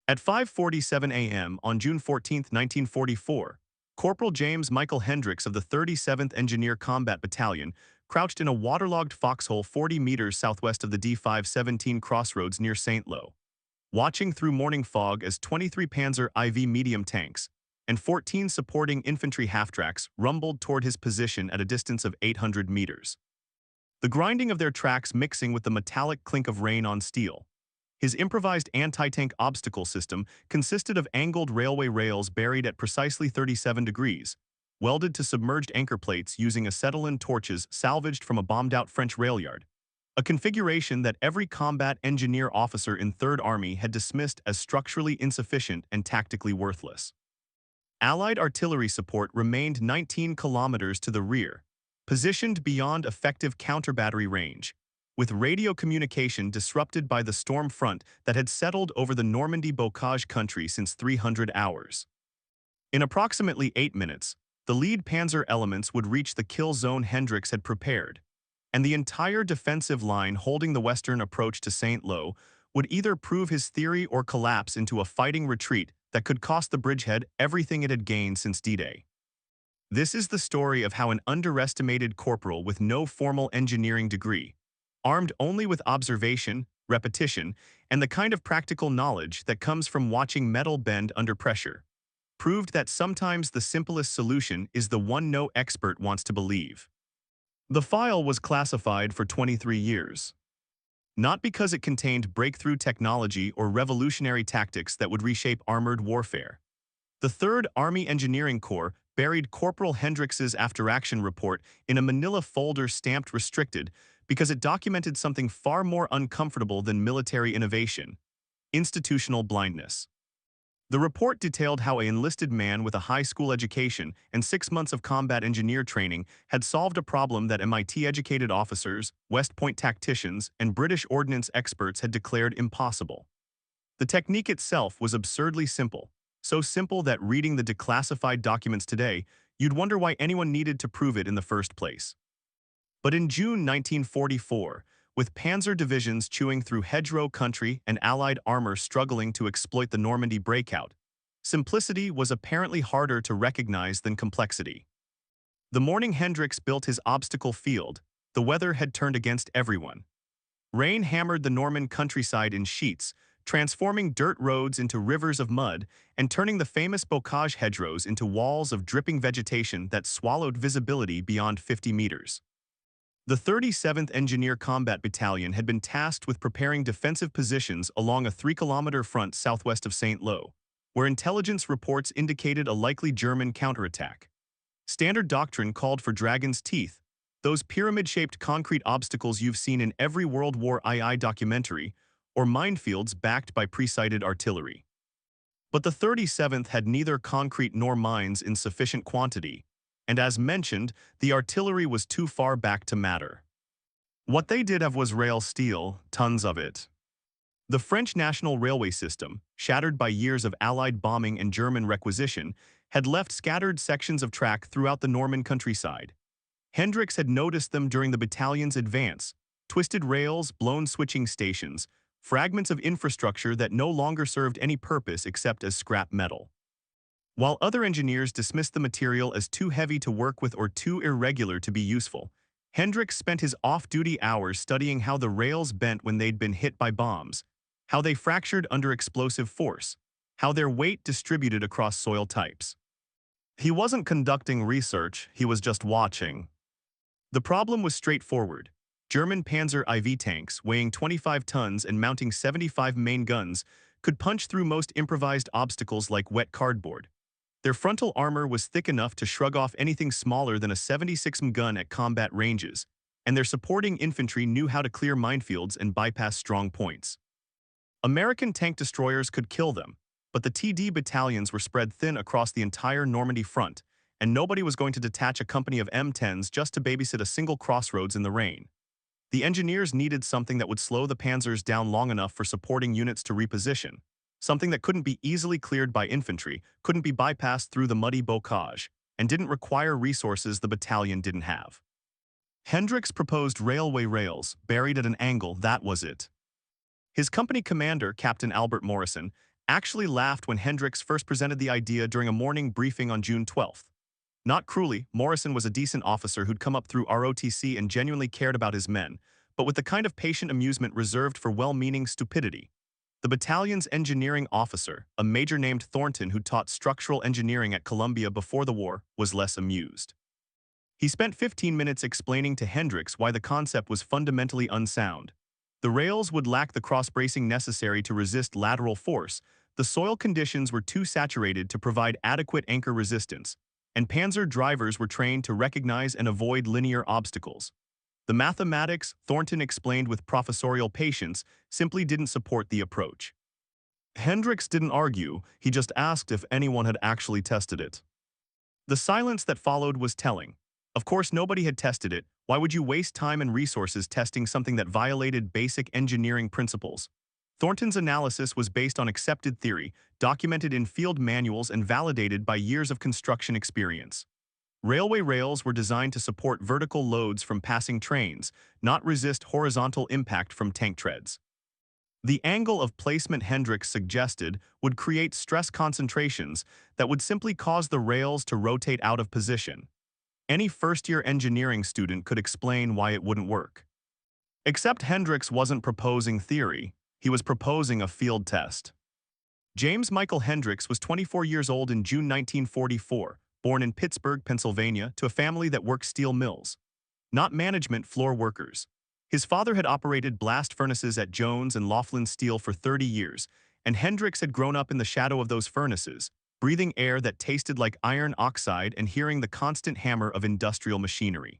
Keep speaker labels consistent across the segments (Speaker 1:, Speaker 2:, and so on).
Speaker 1: At 5:47 a.m. on June 14, 1944, Corporal James Michael Hendricks of the 37th Engineer Combat Battalion crouched in a waterlogged foxhole 40 meters southwest of the D517 crossroads near St. Lo, watching through morning fog as 23 Panzer IV medium tanks and 14 supporting infantry half-tracks rumbled toward his position at a distance of 800 meters. The grinding of their tracks mixing with the metallic clink of rain on steel. His improvised anti-tank obstacle system consisted of angled railway rails buried at precisely 37 degrees, welded to submerged anchor plates using acetylene torches salvaged from a bombed-out French rail yard, a configuration that every combat engineer officer in 3rd Army had dismissed as structurally insufficient and tactically worthless. Allied artillery support remained 19 kilometers to the rear, positioned beyond effective counter-battery range, with radio communication disrupted by the storm front that had settled over the Normandy bocage country since 300 hours. In approximately 8 minutes, the lead panzer elements would reach the kill zone Hendricks had prepared, and the entire defensive line holding the western approach to St. Lo would either prove his theory or collapse into a fighting retreat that could cost the bridgehead everything it had gained since D-Day. This is the story of how an underestimated corporal with no formal engineering degree, armed only with observation, repetition, and the kind of practical knowledge that comes from watching metal bend under pressure, proved that sometimes the simplest solution is the one no expert wants to believe. The file was classified for 23 years. Not because it contained breakthrough technology or revolutionary tactics that would reshape armored warfare. The 3rd Army Engineering Corps buried Corporal Hendricks's after-action report in a manila folder stamped restricted because it documented something far more uncomfortable than military innovation: institutional blindness. The report detailed how an enlisted man with a high school education and 6 months of combat engineer training had solved a problem that MIT-educated officers, West Point tacticians, and British ordnance experts had declared impossible. The technique itself was absurdly simple, so simple that reading the declassified documents today, you'd wonder why anyone needed to prove it in the first place. But in June 1944, with Panzer divisions chewing through hedgerow country and Allied armor struggling to exploit the Normandy breakout, simplicity was apparently harder to recognize than complexity. The morning Hendricks built his obstacle field, the weather had turned against everyone. Rain hammered the Norman countryside in sheets, transforming dirt roads into rivers of mud and turning the famous bocage hedgerows into walls of dripping vegetation that swallowed visibility beyond 50 meters. The 37th Engineer Combat Battalion had been tasked with preparing defensive positions along a 3-kilometer front southwest of St. Lo, where intelligence reports indicated a likely German counterattack. Standard doctrine called for dragon's teeth, those pyramid-shaped concrete obstacles you've seen in every World War II documentary, or minefields backed by pre-sighted artillery. But the 37th had neither concrete nor mines in sufficient quantity, and as mentioned, the artillery was too far back to matter. What they did have was rail steel, tons of it. The French national railway system, shattered by years of Allied bombing and German requisition, had left scattered sections of track throughout the Norman countryside. Hendricks had noticed them during the battalion's advance: twisted rails, blown switching stations, fragments of infrastructure that no longer served any purpose except as scrap metal. While other engineers dismissed the material as too heavy to work with or too irregular to be useful, Hendricks spent his off-duty hours studying how the rails bent when they'd been hit by bombs, how they fractured under explosive force, how their weight distributed across soil types. He wasn't conducting research, he was just watching. The problem was straightforward. German Panzer IV tanks, weighing 25 tons and mounting 75 main guns, could punch through most improvised obstacles like wet cardboard. Their frontal armor was thick enough to shrug off anything smaller than a 76 mm gun at combat ranges, and their supporting infantry knew how to clear minefields and bypass strong points. American tank destroyers could kill them, but the TD battalions were spread thin across the entire Normandy front, and nobody was going to detach a company of M10s just to babysit a single crossroads in the rain. The engineers needed something that would slow the panzers down long enough for supporting units to reposition, something that couldn't be easily cleared by infantry, couldn't be bypassed through the muddy bocage, and didn't require resources the battalion didn't have. Hendricks proposed railway rails, buried at an angle, that was it. His company commander, Captain Albert Morrison, actually laughed when Hendricks first presented the idea during a morning briefing on June 12th. Not cruelly, Morrison was a decent officer who'd come up through ROTC and genuinely cared about his men, but with the kind of patient amusement reserved for well-meaning stupidity. The battalion's engineering officer, a major named Thornton who taught structural engineering at Columbia before the war, was less amused. He spent 15 minutes explaining to Hendricks why the concept was fundamentally unsound. The rails would lack the cross-bracing necessary to resist lateral force, the soil conditions were too saturated to provide adequate anchor resistance, and Panzer drivers were trained to recognize and avoid linear obstacles. The mathematics, Thornton explained with professorial patience, simply didn't support the approach. Hendricks didn't argue, he just asked if anyone had actually tested it. The silence that followed was telling. Of course, nobody had tested it. Why would you waste time and resources testing something that violated basic engineering principles? Thornton's analysis was based on accepted theory, documented in field manuals and validated by years of construction experience. Railway rails were designed to support vertical loads from passing trains, not resist horizontal impact from tank treads. The angle of placement Hendricks suggested would create stress concentrations that would simply cause the rails to rotate out of position. Any first-year engineering student could explain why it wouldn't work. Except Hendricks wasn't proposing theory, he was proposing a field test. James Michael Hendricks was 24 years old in June 1944, born in Pittsburgh, Pennsylvania, to a family that worked steel mills. Not management floor workers. His father had operated blast furnaces at Jones and Laughlin Steel for 30 years, and Hendricks had grown up in the shadow of those furnaces, breathing air that tasted like iron oxide and hearing the constant hammer of industrial machinery.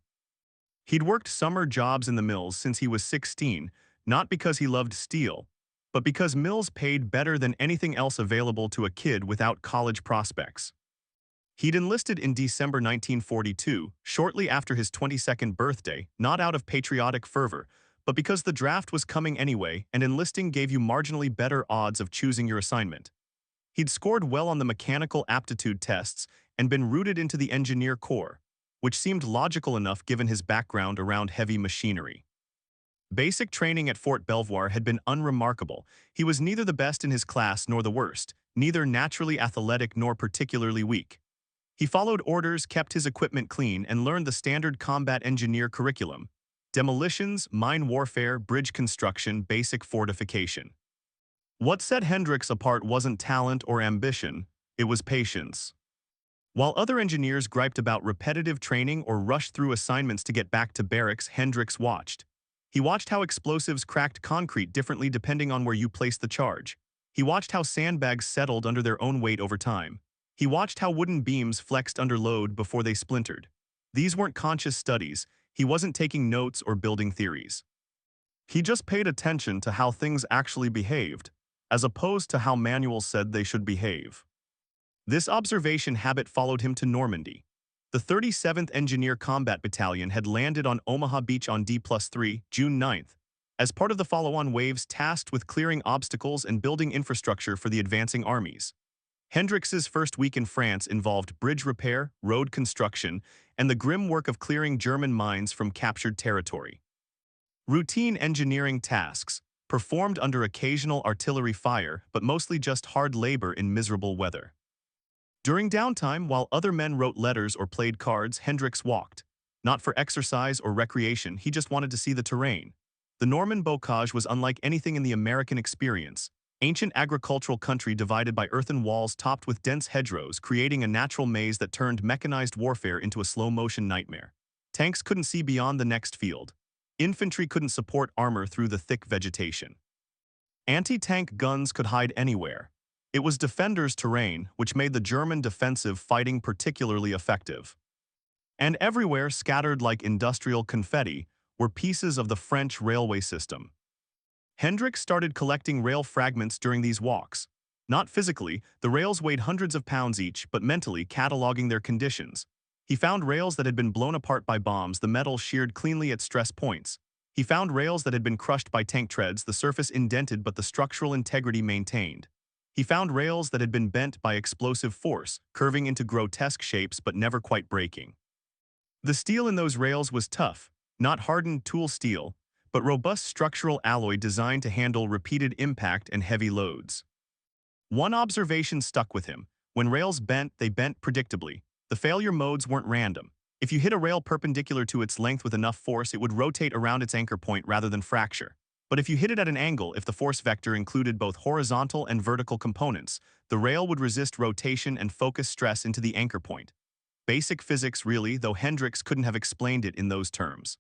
Speaker 1: He'd worked summer jobs in the mills since he was 16, not because he loved steel, but because mills paid better than anything else available to a kid without college prospects. He'd enlisted in December 1942, shortly after his 22nd birthday, not out of patriotic fervor, but because the draft was coming anyway and enlisting gave you marginally better odds of choosing your assignment. He'd scored well on the mechanical aptitude tests and been rooted into the engineer corps, which seemed logical enough given his background around heavy machinery. Basic training at Fort Belvoir had been unremarkable. He was neither the best in his class nor the worst, neither naturally athletic nor particularly weak. He followed orders, kept his equipment clean, and learned the standard combat engineer curriculum: demolitions, mine warfare, bridge construction, basic fortification. What set Hendricks apart wasn't talent or ambition, it was patience. While other engineers griped about repetitive training or rushed through assignments to get back to barracks, Hendricks watched. He watched how explosives cracked concrete differently depending on where you placed the charge. He watched how sandbags settled under their own weight over time. He watched how wooden beams flexed under load before they splintered. These weren't conscious studies. He wasn't taking notes or building theories. He just paid attention to how things actually behaved, as opposed to how manuals said they should behave. This observation habit followed him to Normandy. The 37th Engineer Combat Battalion had landed on Omaha Beach on D+3, June 9th, as part of the follow-on waves tasked with clearing obstacles and building infrastructure for the advancing armies. Hendricks's first week in France involved bridge repair, road construction, and the grim work of clearing German mines from captured territory. Routine engineering tasks, performed under occasional artillery fire, but mostly just hard labor in miserable weather. During downtime, while other men wrote letters or played cards, Hendricks walked. Not for exercise or recreation, he just wanted to see the terrain. The Norman bocage was unlike anything in the American experience. Ancient agricultural country divided by earthen walls topped with dense hedgerows, creating a natural maze that turned mechanized warfare into a slow-motion nightmare. Tanks couldn't see beyond the next field. Infantry couldn't support armor through the thick vegetation. Anti-tank guns could hide anywhere. It was defenders' terrain, which made the German defensive fighting particularly effective. And everywhere, scattered like industrial confetti, were pieces of the French railway system. Hendricks started collecting rail fragments during these walks. Not physically, the rails weighed hundreds of pounds each, but mentally cataloging their conditions. He found rails that had been blown apart by bombs, the metal sheared cleanly at stress points. He found rails that had been crushed by tank treads, the surface indented but the structural integrity maintained. He found rails that had been bent by explosive force, curving into grotesque shapes but never quite breaking. The steel in those rails was tough, not hardened tool steel, but robust structural alloy designed to handle repeated impact and heavy loads. One observation stuck with him. When rails bent, they bent predictably. The failure modes weren't random. If you hit a rail perpendicular to its length with enough force, it would rotate around its anchor point rather than fracture. But if you hit it at an angle, if the force vector included both horizontal and vertical components, the rail would resist rotation and focus stress into the anchor point. Basic physics really, though Hendricks couldn't have explained it in those terms.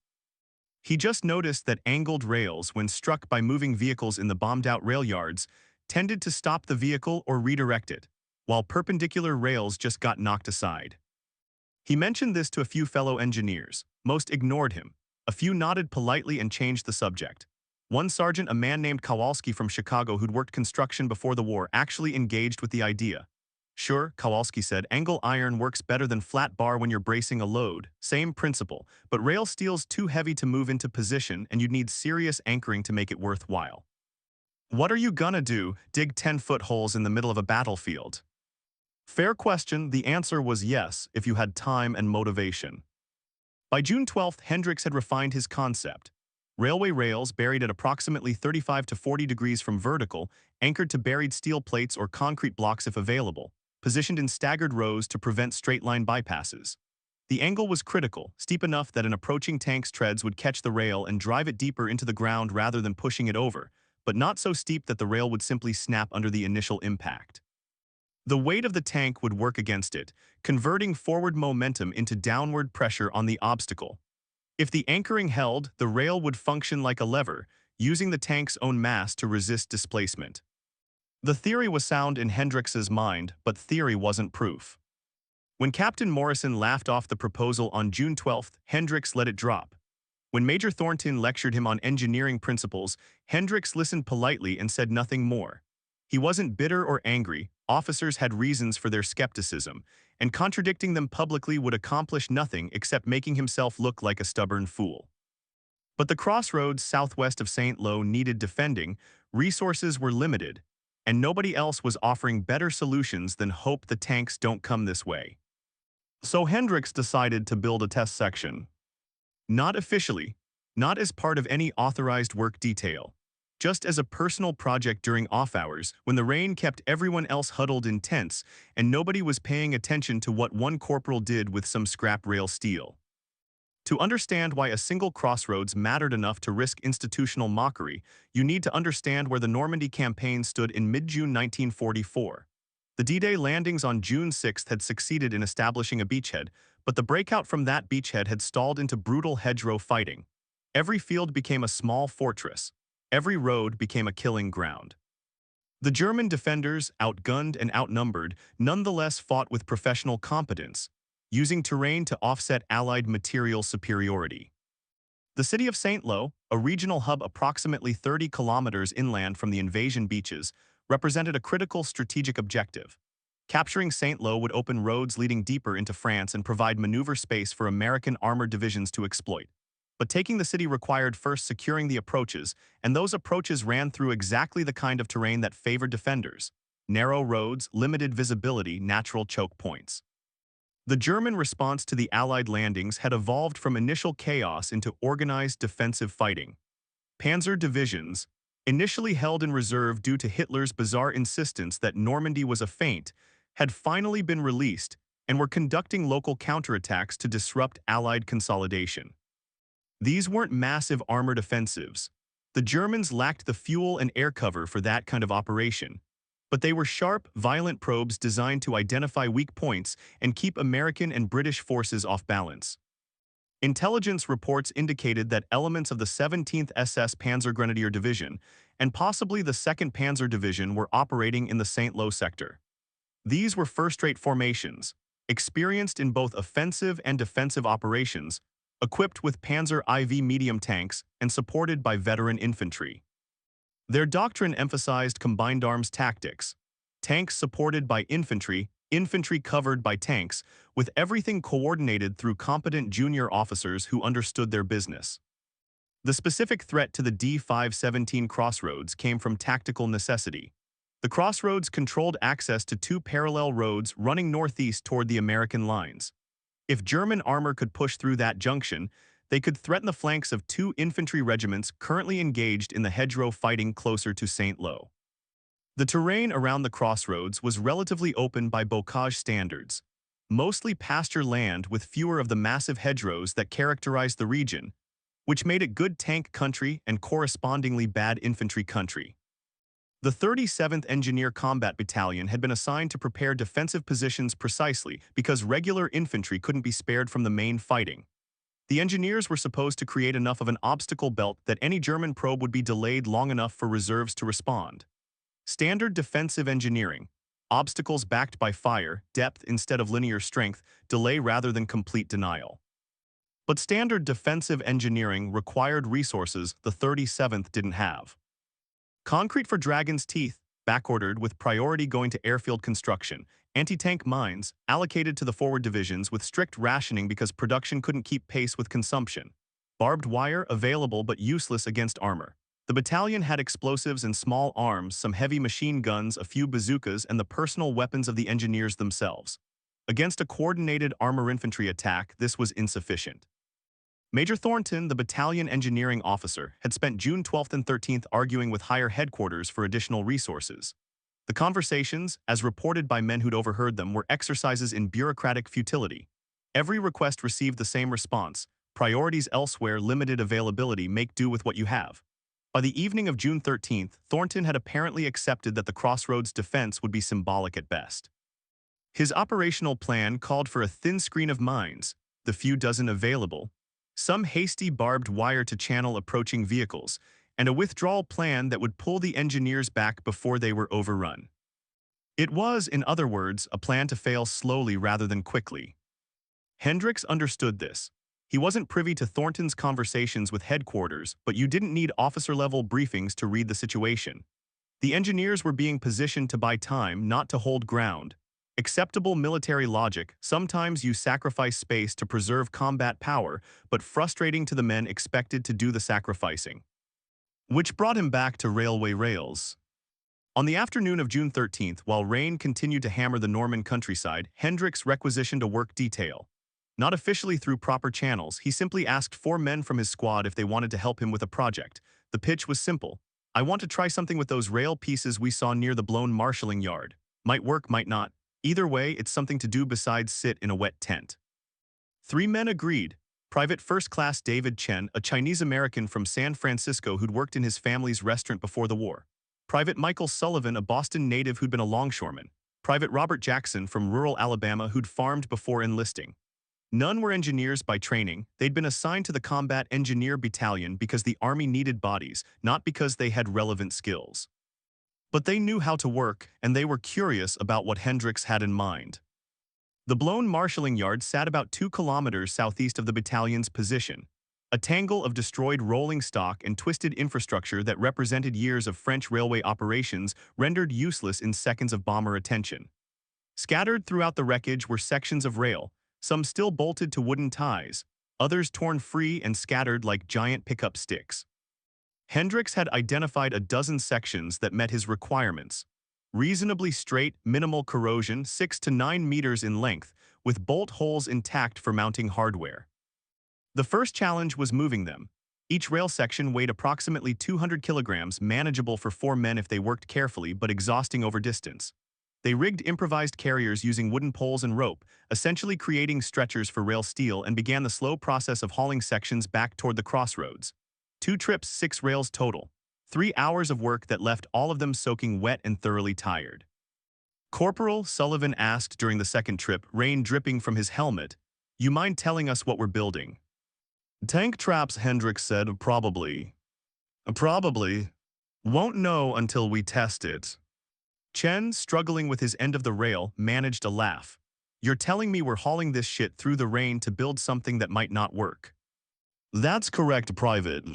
Speaker 1: He just noticed that angled rails, when struck by moving vehicles in the bombed-out rail yards, tended to stop the vehicle or redirect it, while perpendicular rails just got knocked aside. He mentioned this to a few fellow engineers. Most ignored him. A few nodded politely and changed the subject. One sergeant, a man named Kowalski from Chicago who'd worked construction before the war, actually engaged with the idea. Sure, Kowalski said, angle iron works better than flat bar when you're bracing a load. Same principle, but rail steel's too heavy to move into position and you'd need serious anchoring to make it worthwhile. What are you gonna do, dig 10-foot holes in the middle of a battlefield? Fair question, the answer was yes, if you had time and motivation. By June 12th, Hendricks had refined his concept. Railway rails buried at approximately 35 to 40 degrees from vertical, anchored to buried steel plates or concrete blocks if available, positioned in staggered rows to prevent straight-line bypasses. The angle was critical, steep enough that an approaching tank's treads would catch the rail and drive it deeper into the ground rather than pushing it over, but not so steep that the rail would simply snap under the initial impact. The weight of the tank would work against it, converting forward momentum into downward pressure on the obstacle. If the anchoring held, the rail would function like a lever, using the tank's own mass to resist displacement. The theory was sound in Hendricks's mind, but theory wasn't proof. When Captain Morrison laughed off the proposal on June 12th, Hendricks let it drop. When Major Thornton lectured him on engineering principles, Hendricks listened politely and said nothing more. He wasn't bitter or angry. Officers had reasons for their skepticism, and contradicting them publicly would accomplish nothing except making himself look like a stubborn fool. But the crossroads southwest of St. Lo needed defending, resources were limited, and nobody else was offering better solutions than hope the tanks don't come this way. So Hendricks decided to build a test section. Not officially, not as part of any authorized work detail, just as a personal project during off-hours when the rain kept everyone else huddled in tents and nobody was paying attention to what one corporal did with some scrap rail steel. To understand why a single crossroads mattered enough to risk institutional mockery, you need to understand where the Normandy campaign stood in mid-June 1944. The D-Day landings on June 6 had succeeded in establishing a beachhead, but the breakout from that beachhead had stalled into brutal hedgerow fighting. Every field became a small fortress. Every road became a killing ground. The German defenders, outgunned and outnumbered, nonetheless fought with professional competence, using terrain to offset Allied material superiority. The city of St. Lo, a regional hub approximately 30 kilometers inland from the invasion beaches, represented a critical strategic objective. Capturing St. Lo would open roads leading deeper into France and provide maneuver space for American armored divisions to exploit. But taking the city required first securing the approaches, and those approaches ran through exactly the kind of terrain that favored defenders: narrow roads, limited visibility, natural choke points. The German response to the Allied landings had evolved from initial chaos into organized defensive fighting. Panzer divisions, initially held in reserve due to Hitler's bizarre insistence that Normandy was a feint, had finally been released and were conducting local counterattacks to disrupt Allied consolidation. These weren't massive armored offensives. The Germans lacked the fuel and air cover for that kind of operation, but they were sharp, violent probes designed to identify weak points and keep American and British forces off balance. Intelligence reports indicated that elements of the 17th SS Panzer Grenadier Division and possibly the 2nd Panzer Division were operating in the St. Lo sector. These were first-rate formations, experienced in both offensive and defensive operations, equipped with Panzer IV medium tanks and supported by veteran infantry. Their doctrine emphasized combined arms tactics: tanks supported by infantry, infantry covered by tanks, with everything coordinated through competent junior officers who understood their business. The specific threat to the D517 crossroads came from tactical necessity. The crossroads controlled access to two parallel roads running northeast toward the American lines. If German armor could push through that junction, they could threaten the flanks of two infantry regiments currently engaged in the hedgerow fighting closer to St. Lo. The terrain around the crossroads was relatively open by bocage standards, mostly pasture land with fewer of the massive hedgerows that characterized the region, which made it good tank country and correspondingly bad infantry country. The 37th Engineer Combat Battalion had been assigned to prepare defensive positions precisely because regular infantry couldn't be spared from the main fighting. The engineers were supposed to create enough of an obstacle belt that any German probe would be delayed long enough for reserves to respond. Standard defensive engineering, obstacles backed by fire, depth instead of linear strength, delay rather than complete denial. But standard defensive engineering required resources the 37th didn't have. Concrete for Dragon's Teeth, backordered with priority going to airfield construction, anti-tank mines, allocated to the forward divisions with strict rationing because production couldn't keep pace with consumption. Barbed wire available but useless against armor. The battalion had explosives and small arms, some heavy machine guns, a few bazookas, and the personal weapons of the engineers themselves. Against a coordinated armor infantry attack, this was insufficient. Major Thornton, the battalion engineering officer, had spent June 12th and 13th arguing with higher headquarters for additional resources. The conversations, as reported by men who'd overheard them, were exercises in bureaucratic futility. Every request received the same response: priorities elsewhere, limited availability, make do with what you have. By the evening of June 13th, Thornton had apparently accepted that the crossroads defense would be symbolic at best. His operational plan called for a thin screen of mines, the few dozen available, some hasty barbed wire to channel approaching vehicles, and a withdrawal plan that would pull the engineers back before they were overrun. It was, in other words, a plan to fail slowly rather than quickly. Hendricks understood this. He wasn't privy to Thornton's conversations with headquarters, but you didn't need officer-level briefings to read the situation. The engineers were being positioned to buy time, not to hold ground. Acceptable military logic: sometimes you sacrifice space to preserve combat power, but frustrating to the men expected to do the sacrificing. Which brought him back to railway rails. On the afternoon of June 13th, while rain continued to hammer the Norman countryside, Hendricks requisitioned a work detail. Not officially through proper channels, he simply asked 4 men from his squad if they wanted to help him with a project. The pitch was simple: I want to try something with those rail pieces we saw near the blown marshalling yard. Might work, might not. Either way, it's something to do besides sit in a wet tent. 3 men agreed. Private First Class David Chen, a Chinese-American from San Francisco who'd worked in his family's restaurant before the war. Private Michael Sullivan, a Boston native who'd been a longshoreman. Private Robert Jackson from rural Alabama who'd farmed before enlisting. None were engineers by training. They'd been assigned to the Combat Engineer Battalion because the Army needed bodies, not because they had relevant skills. But they knew how to work, and they were curious about what Hendricks had in mind. The blown marshalling yard sat about 2 kilometers southeast of the battalion's position, a tangle of destroyed rolling stock and twisted infrastructure that represented years of French railway operations rendered useless in seconds of bomber attention. Scattered throughout the wreckage were sections of rail, some still bolted to wooden ties, others torn free and scattered like giant pickup sticks. Hendricks had identified a dozen sections that met his requirements. Reasonably straight, minimal corrosion, 6 to 9 meters in length, with bolt holes intact for mounting hardware. The first challenge was moving them. Each rail section weighed approximately 200 kilograms, manageable for 4 men if they worked carefully, but exhausting over distance. They rigged improvised carriers using wooden poles and rope, essentially creating stretchers for rail steel, and began the slow process of hauling sections back toward the crossroads. 2 trips, 6 rails total. 3 hours of work that left all of them soaking wet and thoroughly tired. Corporal Sullivan asked during the second trip, rain dripping from his helmet, "You mind telling us what we're building?" "Tank traps," Hendricks said. Probably. Probably. Won't know until we test it." Chen, struggling with his end of the rail, managed a laugh. "You're telling me we're hauling this shit through the rain to build something that might not work?" "That's correct, Private."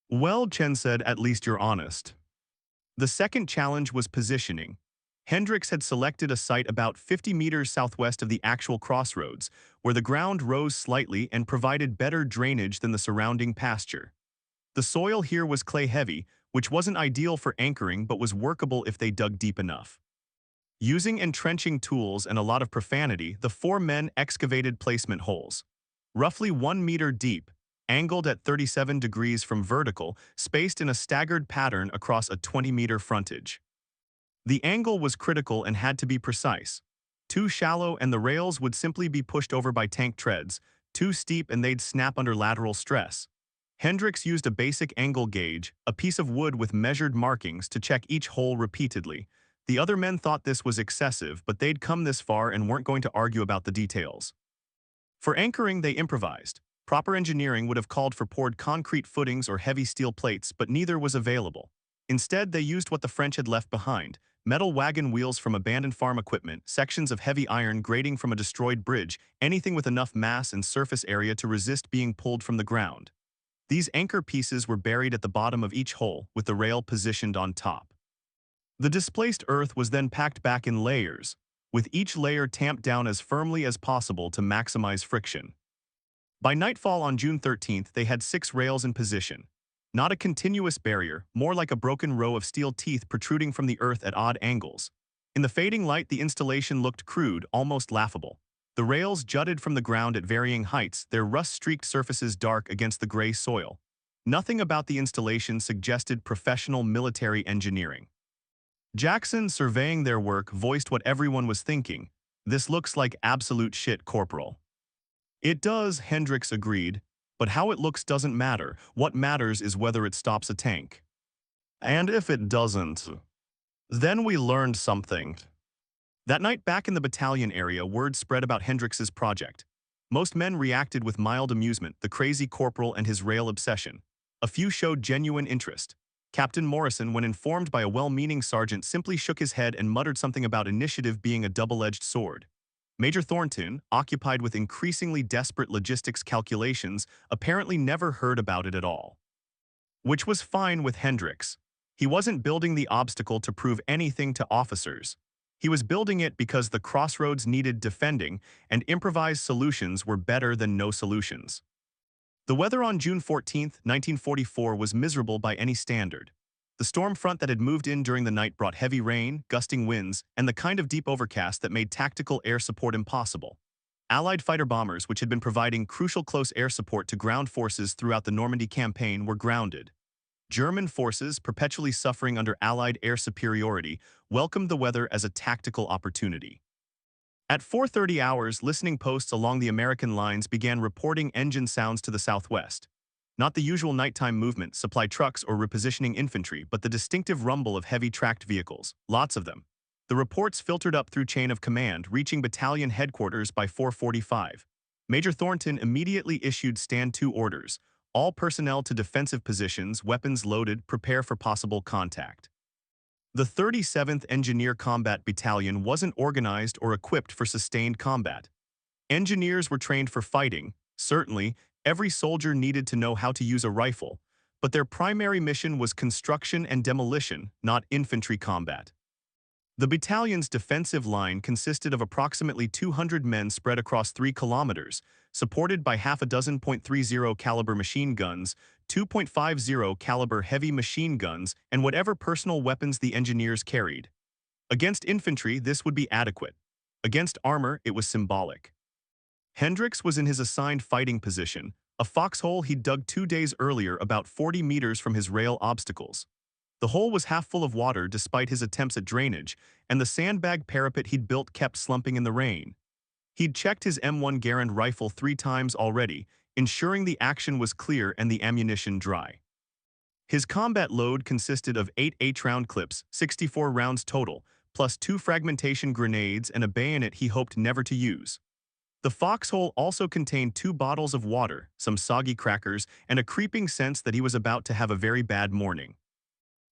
Speaker 1: "Well," Chen said, "at least you're honest." The second challenge was positioning. Hendricks had selected a site about 50 meters southwest of the actual crossroads, where the ground rose slightly and provided better drainage than the surrounding pasture. The soil here was clay-heavy, which wasn't ideal for anchoring but was workable if they dug deep enough. Using entrenching tools and a lot of profanity, the 4 men excavated placement holes. Roughly 1 meter deep, angled at 37 degrees from vertical, spaced in a staggered pattern across a 20-meter frontage. The angle was critical and had to be precise. Too shallow and the rails would simply be pushed over by tank treads, too steep and they'd snap under lateral stress. Hendricks used a basic angle gauge, a piece of wood with measured markings, to check each hole repeatedly. The other men thought this was excessive, but they'd come this far and weren't going to argue about the details. For anchoring, they improvised. Proper engineering would have called for poured concrete footings or heavy steel plates, but neither was available. Instead, they used what the French had left behind: metal wagon wheels from abandoned farm equipment, sections of heavy iron grating from a destroyed bridge, anything with enough mass and surface area to resist being pulled from the ground. These anchor pieces were buried at the bottom of each hole, with the rail positioned on top. The displaced earth was then packed back in layers, with each layer tamped down as firmly as possible to maximize friction. By nightfall on June 13th, they had 6 rails in position. Not a continuous barrier, more like a broken row of steel teeth protruding from the earth at odd angles. In the fading light, the installation looked crude, almost laughable. The rails jutted from the ground at varying heights, their rust-streaked surfaces dark against the gray soil. Nothing about the installation suggested professional military engineering. Jackson, surveying their work, voiced what everyone was thinking: "This looks like absolute shit, Corporal." "It does," Hendricks agreed, "but how it looks doesn't matter. What matters is whether it stops a tank. And if it doesn't, then we learned something." That night, back in the battalion area, word spread about Hendricks's project. Most men reacted with mild amusement, the crazy corporal and his rail obsession. A few showed genuine interest. Captain Morrison, when informed by a well-meaning sergeant, simply shook his head and muttered something about initiative being a double-edged sword. Major Thornton, occupied with increasingly desperate logistics calculations, apparently never heard about it at all. Which was fine with Hendricks. He wasn't building the obstacle to prove anything to officers. He was building it because the crossroads needed defending, and improvised solutions were better than no solutions. The weather on June 14, 1944 was miserable by any standard. The storm front that had moved in during the night brought heavy rain, gusting winds, and the kind of deep overcast that made tactical air support impossible. Allied fighter-bombers, which had been providing crucial close air support to ground forces throughout the Normandy campaign, were grounded. German forces, perpetually suffering under Allied air superiority, welcomed the weather as a tactical opportunity. At 4:30 hours, listening posts along the American lines began reporting engine sounds to the southwest. Not the usual nighttime movement, supply trucks or repositioning infantry, but the distinctive rumble of heavy tracked vehicles, lots of them. The reports filtered up through chain of command, reaching battalion headquarters by 4:45. Major Thornton immediately issued Stand To orders: all personnel to defensive positions, weapons loaded, prepare for possible contact. The 37th Engineer Combat Battalion wasn't organized or equipped for sustained combat. Engineers were trained for fighting. Certainly, every soldier needed to know how to use a rifle, but their primary mission was construction and demolition, not infantry combat. The battalion's defensive line consisted of approximately 200 men spread across 3 kilometers, supported by half a dozen .30 caliber machine guns, 2.50 caliber heavy machine guns, and whatever personal weapons the engineers carried. Against infantry, this would be adequate. Against armor, it was symbolic. Hendricks was in his assigned fighting position, a foxhole he'd dug 2 days earlier about 40 meters from his rail obstacles. The hole was half full of water despite his attempts at drainage, and the sandbag parapet he'd built kept slumping in the rain. He'd checked his M1 Garand rifle 3 times already, ensuring the action was clear and the ammunition dry. His combat load consisted of 8 8-round clips, 64 rounds total, plus 2 fragmentation grenades and a bayonet he hoped never to use. The foxhole also contained 2 bottles of water, some soggy crackers, and a creeping sense that he was about to have a very bad morning.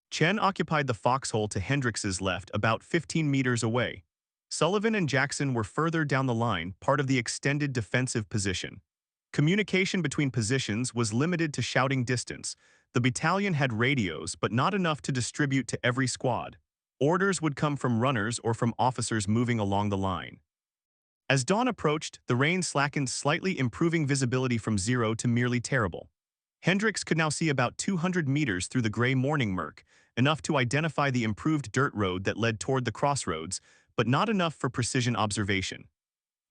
Speaker 1: Chen occupied the foxhole to Hendricks's left, about 15 meters away. Sullivan and Jackson were further down the line, part of the extended defensive position. Communication between positions was limited to shouting distance. The battalion had radios, but not enough to distribute to every squad. Orders would come from runners or from officers moving along the line. As dawn approached, the rain slackened slightly, improving visibility from 0 to merely terrible. Hendricks could now see about 200 meters through the gray morning murk, enough to identify the improved dirt road that led toward the crossroads, but not enough for precision observation.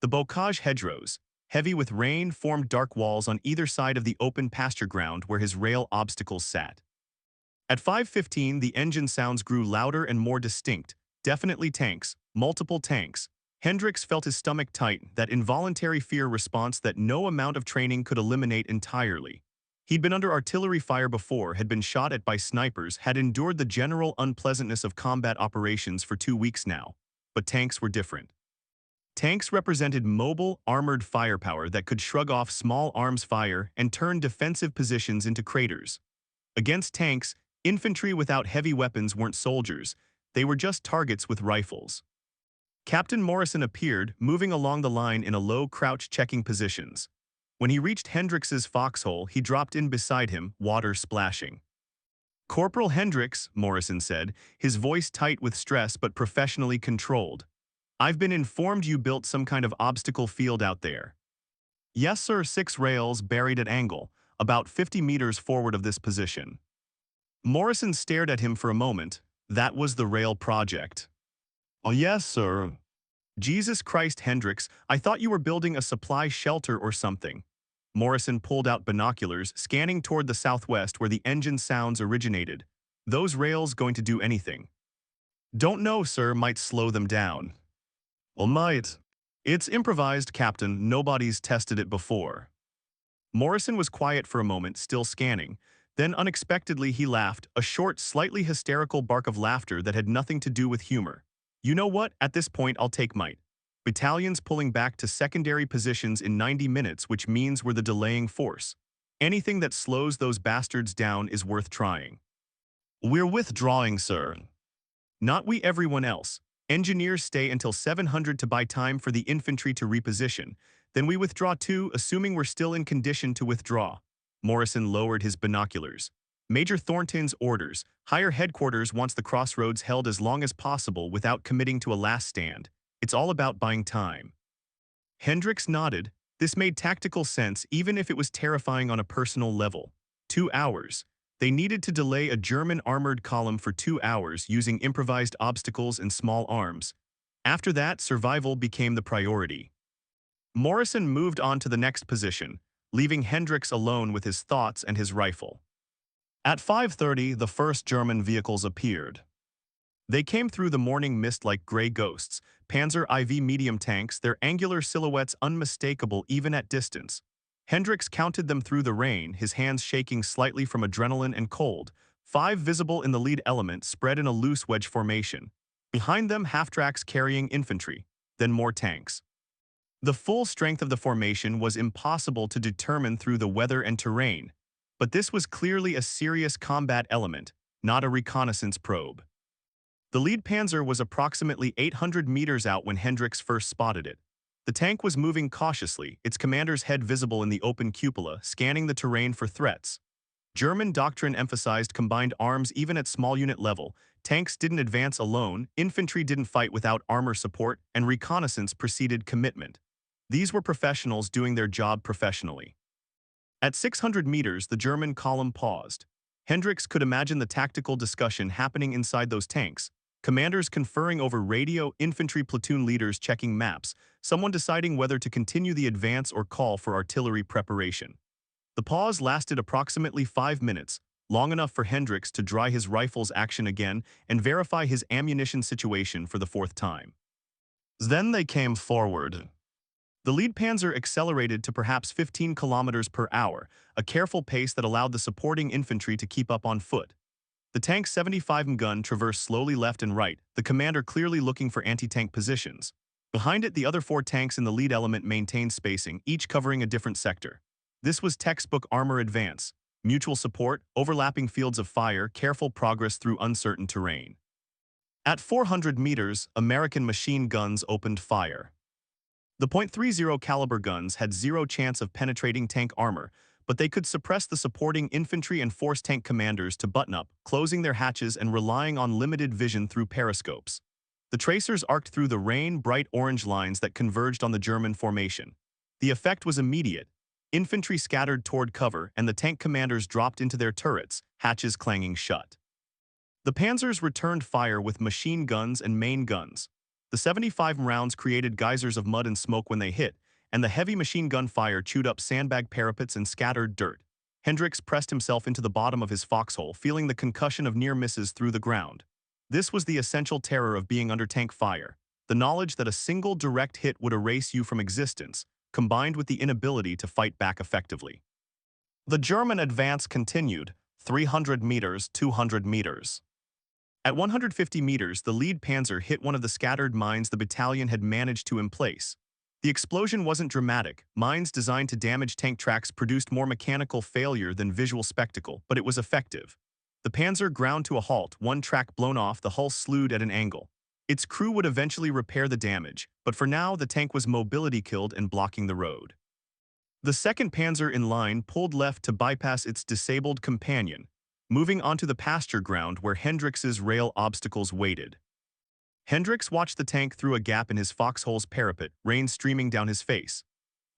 Speaker 1: The bocage hedgerows, heavy with rain, formed dark walls on either side of the open pasture ground where his rail obstacles sat. At 5:15, the engine sounds grew louder and more distinct, Definitely tanks, multiple tanks. Hendricks felt his stomach tighten, that involuntary fear response that no amount of training could eliminate entirely. He'd been under artillery fire before, had been shot at by snipers, had endured the general unpleasantness of combat operations for 2 weeks now. But tanks were different. Tanks represented mobile, armored firepower that could shrug off small arms fire and turn defensive positions into craters. Against tanks, infantry without heavy weapons weren't soldiers, they were just targets with rifles. Captain Morrison appeared, moving along the line in a low crouch checking positions. When he reached Hendricks's foxhole, he dropped in beside him, water splashing. "Corporal Hendricks," Morrison said, his voice tight with stress but professionally controlled. "I've been informed you built some kind of obstacle field out there." "Yes, sir, 6 rails buried at angle, about 50 meters forward of this position." Morrison stared at him for a moment. That was the rail project. "Oh, yes, sir." "Jesus Christ, Hendricks, I thought you were building a supply shelter or something." Morrison pulled out binoculars, scanning toward the southwest where the engine sounds originated. "Those rails going to do anything?" "Don't know, sir, might slow them down." "Well, might." "It's improvised, Captain, nobody's tested it before." Morrison was quiet for a moment, still scanning. Then unexpectedly he laughed, a short, slightly hysterical bark of laughter that had nothing to do with humor. "You know what, at this point I'll take might. Battalions pulling back to secondary positions in 90 minutes, which means we're the delaying force. Anything that slows those bastards down is worth trying." "We're withdrawing, sir." "Not we, everyone else. Engineers stay until 700 to buy time for the infantry to reposition. Then we withdraw too, assuming we're still in condition to withdraw." Morrison lowered his binoculars. "Major Thornton's orders. Higher headquarters wants the crossroads held as long as possible without committing to a last stand. It's all about buying time." Hendricks nodded. This made tactical sense even if it was terrifying on a personal level. 2 hours. They needed to delay a German armored column for 2 hours using improvised obstacles and small arms. After that, survival became the priority. Morrison moved on to the next position, leaving Hendricks alone with his thoughts and his rifle. At 5:30, the first German vehicles appeared. They came through the morning mist like gray ghosts, Panzer IV medium tanks, their angular silhouettes unmistakable even at distance. Hendricks counted them through the rain, his hands shaking slightly from adrenaline and cold. 5 visible in the lead element, spread in a loose wedge formation. Behind them, half-tracks carrying infantry, then more tanks. The full strength of the formation was impossible to determine through the weather and terrain, but this was clearly a serious combat element, not a reconnaissance probe. The lead Panzer was approximately 800 meters out when Hendricks first spotted it. The tank was moving cautiously, its commander's head visible in the open cupola, scanning the terrain for threats. German doctrine emphasized combined arms even at small unit level. Tanks didn't advance alone, infantry didn't fight without armor support, and reconnaissance preceded commitment. These were professionals doing their job professionally. At 600 meters, the German column paused. Hendricks could imagine the tactical discussion happening inside those tanks. Commanders conferring over radio, infantry platoon leaders checking maps, someone deciding whether to continue the advance or call for artillery preparation. The pause lasted approximately 5 minutes, long enough for Hendricks to dry his rifle's action again and verify his ammunition situation for the 4th time. Then they came forward. The lead Panzer accelerated to perhaps 15 kilometers per hour, a careful pace that allowed the supporting infantry to keep up on foot. The tank's 75 gun traversed slowly left and right, the commander clearly looking for anti-tank positions. Behind it, the other 4 tanks in the lead element maintained spacing, each covering a different sector. This was textbook armor advance, mutual support, overlapping fields of fire, careful progress through uncertain terrain. At 400 meters, American machine guns opened fire. The .30 caliber guns had zero chance of penetrating tank armor, but they could suppress the supporting infantry and force tank commanders to button up, closing their hatches and relying on limited vision through periscopes. The tracers arced through the rain, bright orange lines that converged on the German formation. The effect was immediate. Infantry scattered toward cover, and the tank commanders dropped into their turrets, hatches clanging shut. The Panzers returned fire with machine guns and main guns. The 75 rounds created geysers of mud and smoke when they hit, and the heavy machine gun fire chewed up sandbag parapets and scattered dirt. Hendricks pressed himself into the bottom of his foxhole, feeling the concussion of near misses through the ground. This was the essential terror of being under tank fire, the knowledge that a single direct hit would erase you from existence, combined with the inability to fight back effectively. The German advance continued, 300 meters, 200 meters. At 150 meters, the lead panzer hit one of the scattered mines the battalion had managed to emplace. The explosion wasn't dramatic. Mines designed to damage tank tracks produced more mechanical failure than visual spectacle, but it was effective. The panzer ground to a halt, one track blown off, the hull slewed at an angle. Its crew would eventually repair the damage, but for now the tank was mobility killed and blocking the road. The second panzer in line pulled left to bypass its disabled companion, moving onto the pasture ground where Hendrix's rail obstacles waited. Hendrix watched the tank through a gap in his foxhole's parapet, rain streaming down his face.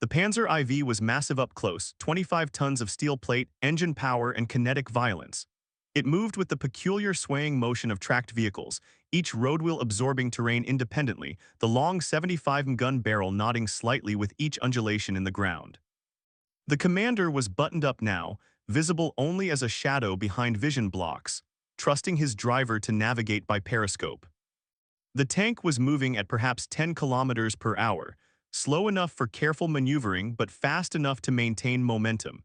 Speaker 1: The Panzer IV was massive up close, 25 tons of steel plate, engine power, and kinetic violence. It moved with the peculiar swaying motion of tracked vehicles, each roadwheel absorbing terrain independently, the long 75-gun barrel nodding slightly with each undulation in the ground. The commander was buttoned up now, visible only as a shadow behind vision blocks, trusting his driver to navigate by periscope. The tank was moving at perhaps 10 kilometers per hour, slow enough for careful maneuvering but fast enough to maintain momentum.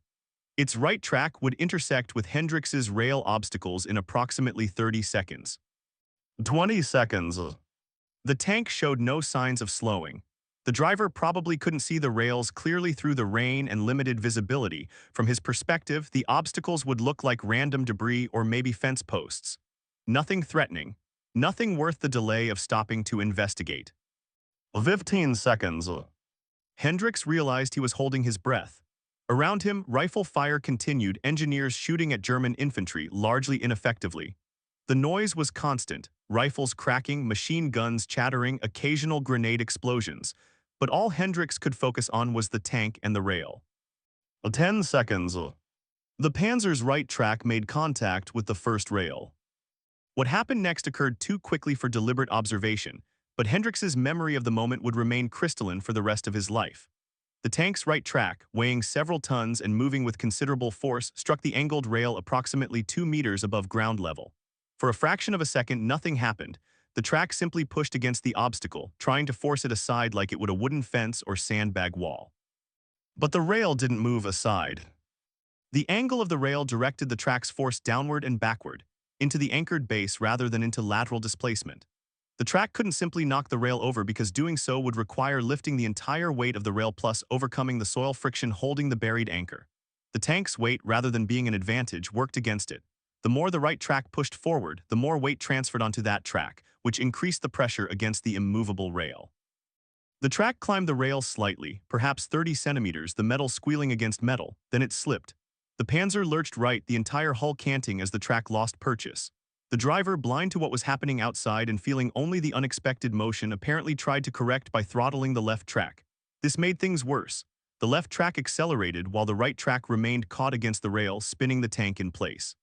Speaker 1: Its right track would intersect with Hendrix's rail obstacles in approximately 30 seconds. 20 seconds. The tank showed no signs of slowing. The driver probably couldn't see the rails clearly through the rain and limited visibility. From his perspective, the obstacles would look like random debris or maybe fence posts. Nothing threatening. Nothing worth the delay of stopping to investigate. 15 seconds. Hendrix realized he was holding his breath. Around him, rifle fire continued, engineers shooting at German infantry, largely ineffectively. The noise was constant, rifles cracking, machine guns chattering, occasional grenade explosions. But all Hendrix could focus on was the tank and the rail. 10 seconds. The Panzer's right track made contact with the first rail. What happened next occurred too quickly for deliberate observation, but Hendrix's memory of the moment would remain crystalline for the rest of his life. The tank's right track, weighing several tons and moving with considerable force, struck the angled rail approximately 2 meters above ground level. For a fraction of a second, nothing happened. The track simply pushed against the obstacle, trying to force it aside like it would a wooden fence or sandbag wall. But the rail didn't move aside. The angle of the rail directed the track's force downward and backward, into the anchored base rather than into lateral displacement. The track couldn't simply knock the rail over because doing so would require lifting the entire weight of the rail plus overcoming the soil friction holding the buried anchor. The tank's weight, rather than being an advantage, worked against it. The more the right track pushed forward, the more weight transferred onto that track, which increased the pressure against the immovable rail. The track climbed the rail slightly, perhaps 30 centimeters, the metal squealing against metal, then it slipped. The Panzer lurched right, the entire hull canting as the track lost purchase. The driver, blind to what was happening outside and feeling only the unexpected motion, apparently tried to correct by throttling the left track. This made things worse. The left track accelerated while the right track remained caught against the rail, spinning the tank in place.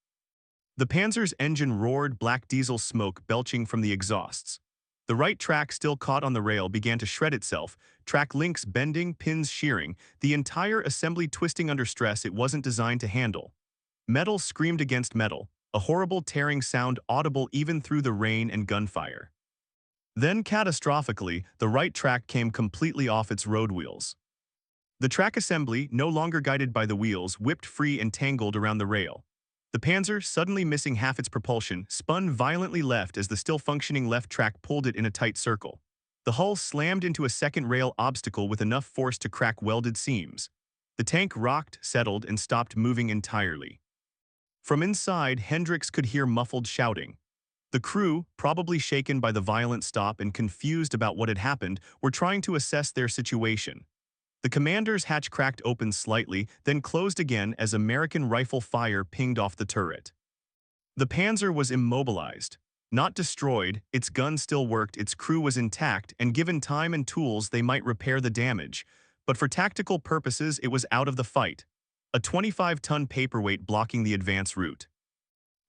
Speaker 1: The Panzer's engine roared, black diesel smoke belching from the exhausts. The right track, still caught on the rail, began to shred itself, track links bending, pins shearing, the entire assembly twisting under stress it wasn't designed to handle. Metal screamed against metal, a horrible tearing sound audible even through the rain and gunfire. Then, catastrophically, the right track came completely off its road wheels. The track assembly, no longer guided by the wheels, whipped free and tangled around the rail. The Panzer, suddenly missing half its propulsion, spun violently left as the still-functioning left track pulled it in a tight circle. The hull slammed into a second rail obstacle with enough force to crack welded seams. The tank rocked, settled, and stopped moving entirely. From inside, Hendrix could hear muffled shouting. The crew, probably shaken by the violent stop and confused about what had happened, were trying to assess their situation. The commander's hatch cracked open slightly, then closed again as American rifle fire pinged off the turret. The Panzer was immobilized. Not destroyed, its gun still worked, its crew was intact, and given time and tools they might repair the damage. But for tactical purposes it was out of the fight. A 25-ton paperweight blocking the advance route.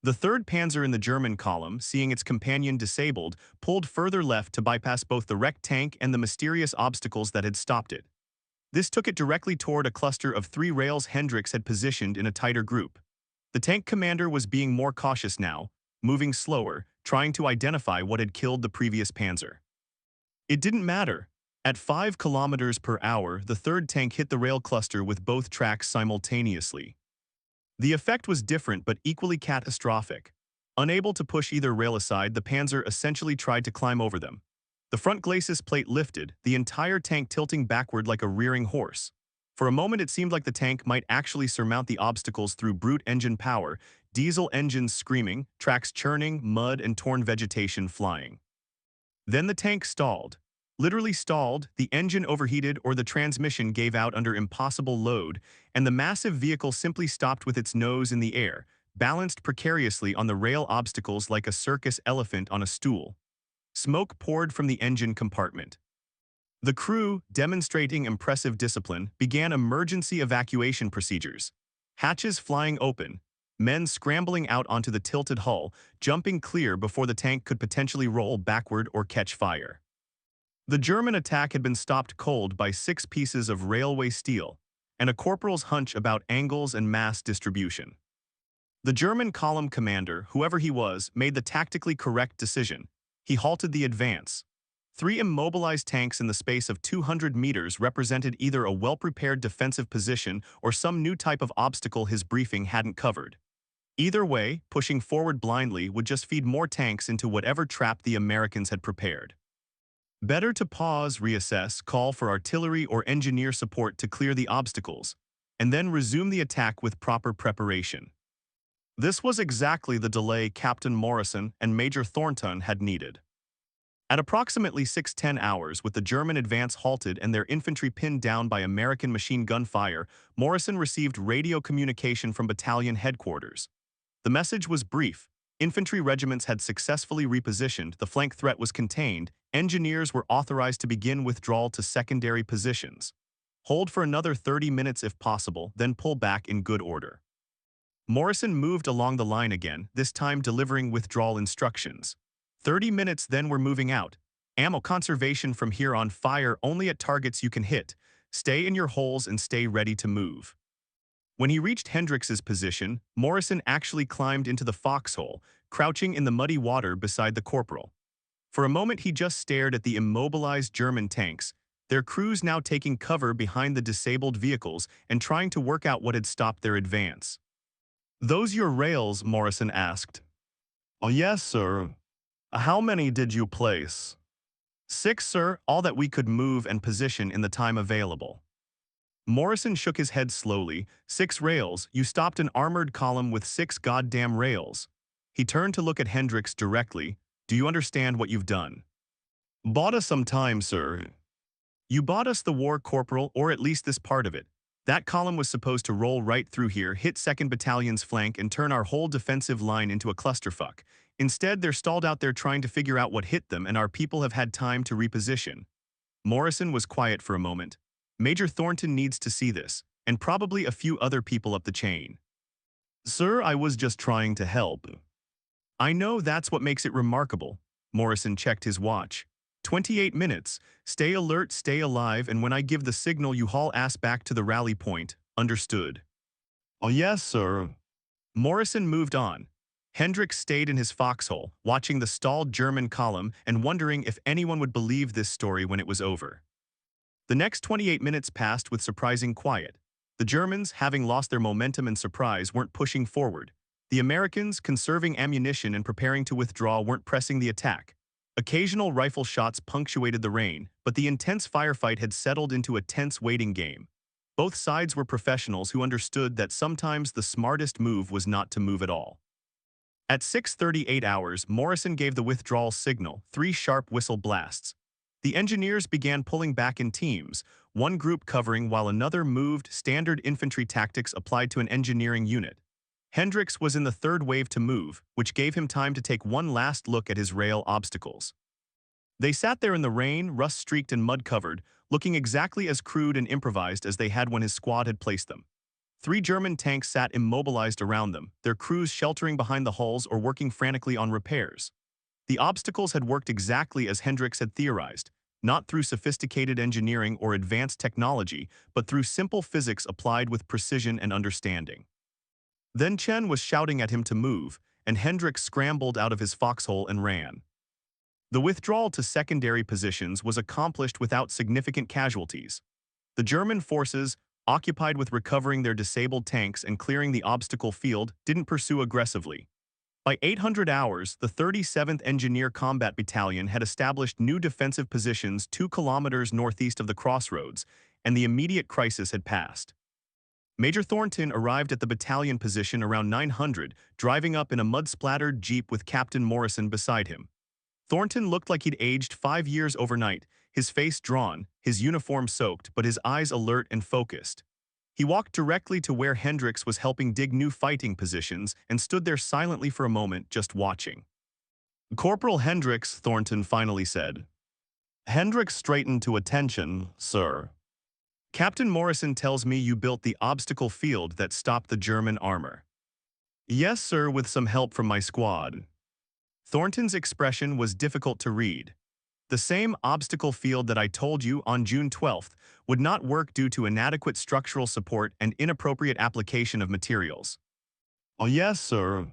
Speaker 1: The 3rd Panzer in the German column, seeing its companion disabled, pulled further left to bypass both the wrecked tank and the mysterious obstacles that had stopped it. This took it directly toward a cluster of 3 rails Hendrix had positioned in a tighter group. The tank commander was being more cautious now, moving slower, trying to identify what had killed the previous Panzer. It didn't matter. At 5 kilometers per hour, the third tank hit the rail cluster with both tracks simultaneously. The effect was different but equally catastrophic. Unable to push either rail aside, the Panzer essentially tried to climb over them. The front glacis plate lifted, the entire tank tilting backward like a rearing horse. For a moment it seemed like the tank might actually surmount the obstacles through brute engine power, diesel engines screaming, tracks churning, mud and torn vegetation flying. Then the tank stalled. Literally stalled, the engine overheated or the transmission gave out under impossible load, and the massive vehicle simply stopped with its nose in the air, balanced precariously on the rail obstacles like a circus elephant on a stool. Smoke poured from the engine compartment. The crew, demonstrating impressive discipline, began emergency evacuation procedures. Hatches flying open, men scrambling out onto the tilted hull, jumping clear before the tank could potentially roll backward or catch fire. The German attack had been stopped cold by 6 pieces of railway steel and a corporal's hunch about angles and mass distribution. The German column commander, whoever he was, made the tactically correct decision. He halted the advance. 3 immobilized tanks in the space of 200 meters represented either a well-prepared defensive position or some new type of obstacle his briefing hadn't covered. Either way, pushing forward blindly would just feed more tanks into whatever trap the Americans had prepared. Better to pause, reassess, call for artillery or engineer support to clear the obstacles, and then resume the attack with proper preparation. This was exactly the delay Captain Morrison and Major Thornton had needed. At approximately 6:10 hours, with the German advance halted and their infantry pinned down by American machine gun fire, Morrison received radio communication from battalion headquarters. The message was brief. Infantry regiments had successfully repositioned, the flank threat was contained, engineers were authorized to begin withdrawal to secondary positions. Hold for another 30 minutes if possible, then pull back in good order. Morrison moved along the line again, this time delivering withdrawal instructions. 30 minutes, then we're moving out. Ammo conservation from here on, fire only at targets you can hit. Stay in your holes and stay ready to move. When he reached Hendrix's position, Morrison actually climbed into the foxhole, crouching in the muddy water beside the corporal. For a moment he just stared at the immobilized German tanks, their crews now taking cover behind the disabled vehicles and trying to work out what had stopped their advance. "Those your rails?" Morrison asked. "Oh yes, sir. How many did you place?" "6, sir, all that we could move and position in the time available." Morrison shook his head slowly. 6 rails? You stopped an armored column with 6 goddamn rails. He turned to look at Hendrix directly. "Do you understand what you've done?" "Bought us some time, sir." "You bought us the war, Corporal, or at least this part of it. That column was supposed to roll right through here, hit 2nd Battalion's flank, and turn our whole defensive line into a clusterfuck. Instead, they're stalled out there trying to figure out what hit them, and our people have had time to reposition." Morrison was quiet for a moment. "Major Thornton needs to see this, and probably a few other people up the chain." "Sir, I was just trying to help." "I know, that's what makes it remarkable." Morrison checked his watch. 28 minutes. Stay alert, stay alive, and when I give the signal you haul ass back to the rally point. Understood?" "Oh yes, sir." Morrison moved on. Hendrix stayed in his foxhole, watching the stalled German column and wondering if anyone would believe this story when it was over. The next 28 minutes passed with surprising quiet. The Germans, having lost their momentum and surprise, weren't pushing forward. The Americans, conserving ammunition and preparing to withdraw, weren't pressing the attack. Occasional rifle shots punctuated the rain, but the intense firefight had settled into a tense waiting game. Both sides were professionals who understood that sometimes the smartest move was not to move at all. At 6:38 hours, Morrison gave the withdrawal signal, 3 sharp whistle blasts. The engineers began pulling back in teams, one group covering while another moved, standard infantry tactics applied to an engineering unit. Hendrix was in the 3rd wave to move, which gave him time to take one last look at his rail obstacles. They sat there in the rain, rust-streaked and mud-covered, looking exactly as crude and improvised as they had when his squad had placed them. 3 German tanks sat immobilized around them, their crews sheltering behind the hulls or working frantically on repairs. The obstacles had worked exactly as Hendrix had theorized, not through sophisticated engineering or advanced technology, but through simple physics applied with precision and understanding. Then Chen was shouting at him to move, and Hendricks scrambled out of his foxhole and ran. The withdrawal to secondary positions was accomplished without significant casualties. The German forces, occupied with recovering their disabled tanks and clearing the obstacle field, didn't pursue aggressively. By 800 hours, the 37th Engineer Combat Battalion had established new defensive positions 2 kilometers northeast of the crossroads, and the immediate crisis had passed. Major Thornton arrived at the battalion position around 900, driving up in a mud-splattered jeep with Captain Morrison beside him. Thornton looked like he'd aged 5 years overnight, his face drawn, his uniform soaked, but his eyes alert and focused. He walked directly to where Hendricks was helping dig new fighting positions and stood there silently for a moment, just watching. "Corporal Hendricks," Thornton finally said. Hendricks straightened to attention. "Sir. Captain Morrison tells me you built the obstacle field that stopped the German armor." "Yes, sir, with some help from my squad." Thornton's expression was difficult to read. "The same obstacle field that I told you on June 12th would not work due to inadequate structural support and inappropriate application of materials." "Oh, yes, sir."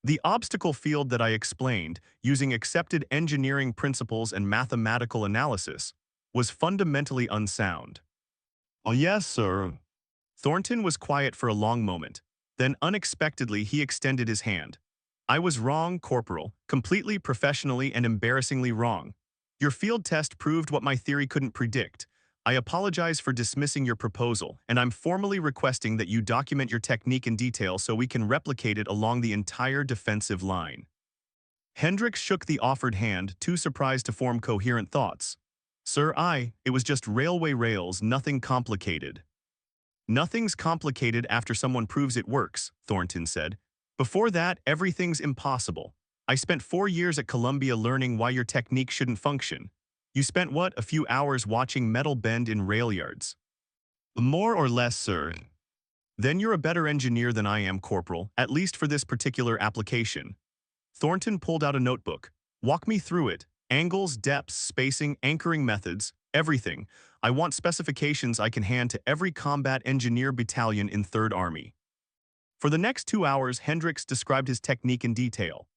Speaker 1: "The obstacle field that I explained, using accepted engineering principles and mathematical analysis, was fundamentally unsound." "Oh, yes, sir." Thornton was quiet for a long moment. Then unexpectedly he extended his hand. "I was wrong, Corporal, completely professionally and embarrassingly wrong. Your field test proved what my theory couldn't predict. I apologize for dismissing your proposal, and I'm formally requesting that you document your technique in detail so we can replicate it along the entire defensive line." Hendricks shook the offered hand, too surprised to form coherent thoughts. "Sir, it was just railway rails, nothing complicated." "Nothing's complicated after someone proves it works," Thornton said. "Before that, everything's impossible. I spent 4 years at Columbia learning why your technique shouldn't function. You spent what, a few hours watching metal bend in rail yards?" "More or less, sir." "Then you're a better engineer than I am, Corporal, at least for this particular application." Thornton pulled out a notebook. "Walk me through it. Angles, depths, spacing, anchoring methods, everything. I want specifications I can hand to every combat engineer battalion in 3rd Army." For the next 2 hours, Hendricks described his technique in detail.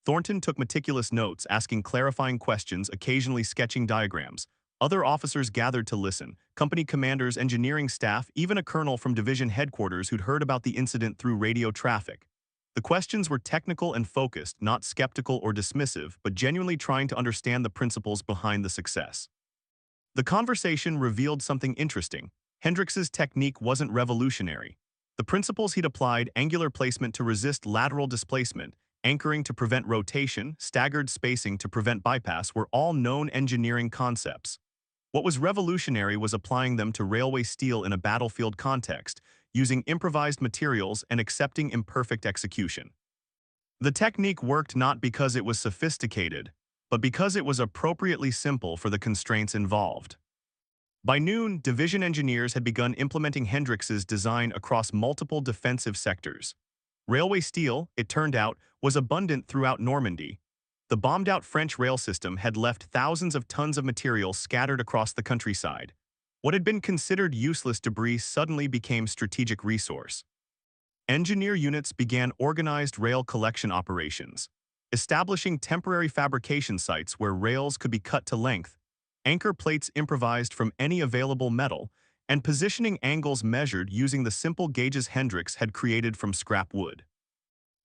Speaker 1: Thornton took meticulous notes, asking clarifying questions, occasionally sketching diagrams. Other officers gathered to listen, company commanders, engineering staff, even a colonel from division headquarters who'd heard about the incident through radio traffic. The questions were technical and focused, not skeptical or dismissive, but genuinely trying to understand the principles behind the success. The conversation revealed something interesting. Hendricks's technique wasn't revolutionary. The principles he'd applied, angular placement to resist lateral displacement, anchoring to prevent rotation, staggered spacing to prevent bypass, were all known engineering concepts. What was revolutionary was applying them to railway steel in a battlefield context, using improvised materials and accepting imperfect execution. The technique worked not because it was sophisticated, but because it was appropriately simple for the constraints involved. By noon, division engineers had begun implementing Hendricks's design across multiple defensive sectors. Railway steel, it turned out, was abundant throughout Normandy. The bombed-out French rail system had left thousands of tons of material scattered across the countryside. What had been considered useless debris suddenly became strategic resource. Engineer units began organized rail collection operations, establishing temporary fabrication sites where rails could be cut to length, anchor plates improvised from any available metal, and positioning angles measured using the simple gauges Hendricks had created from scrap wood.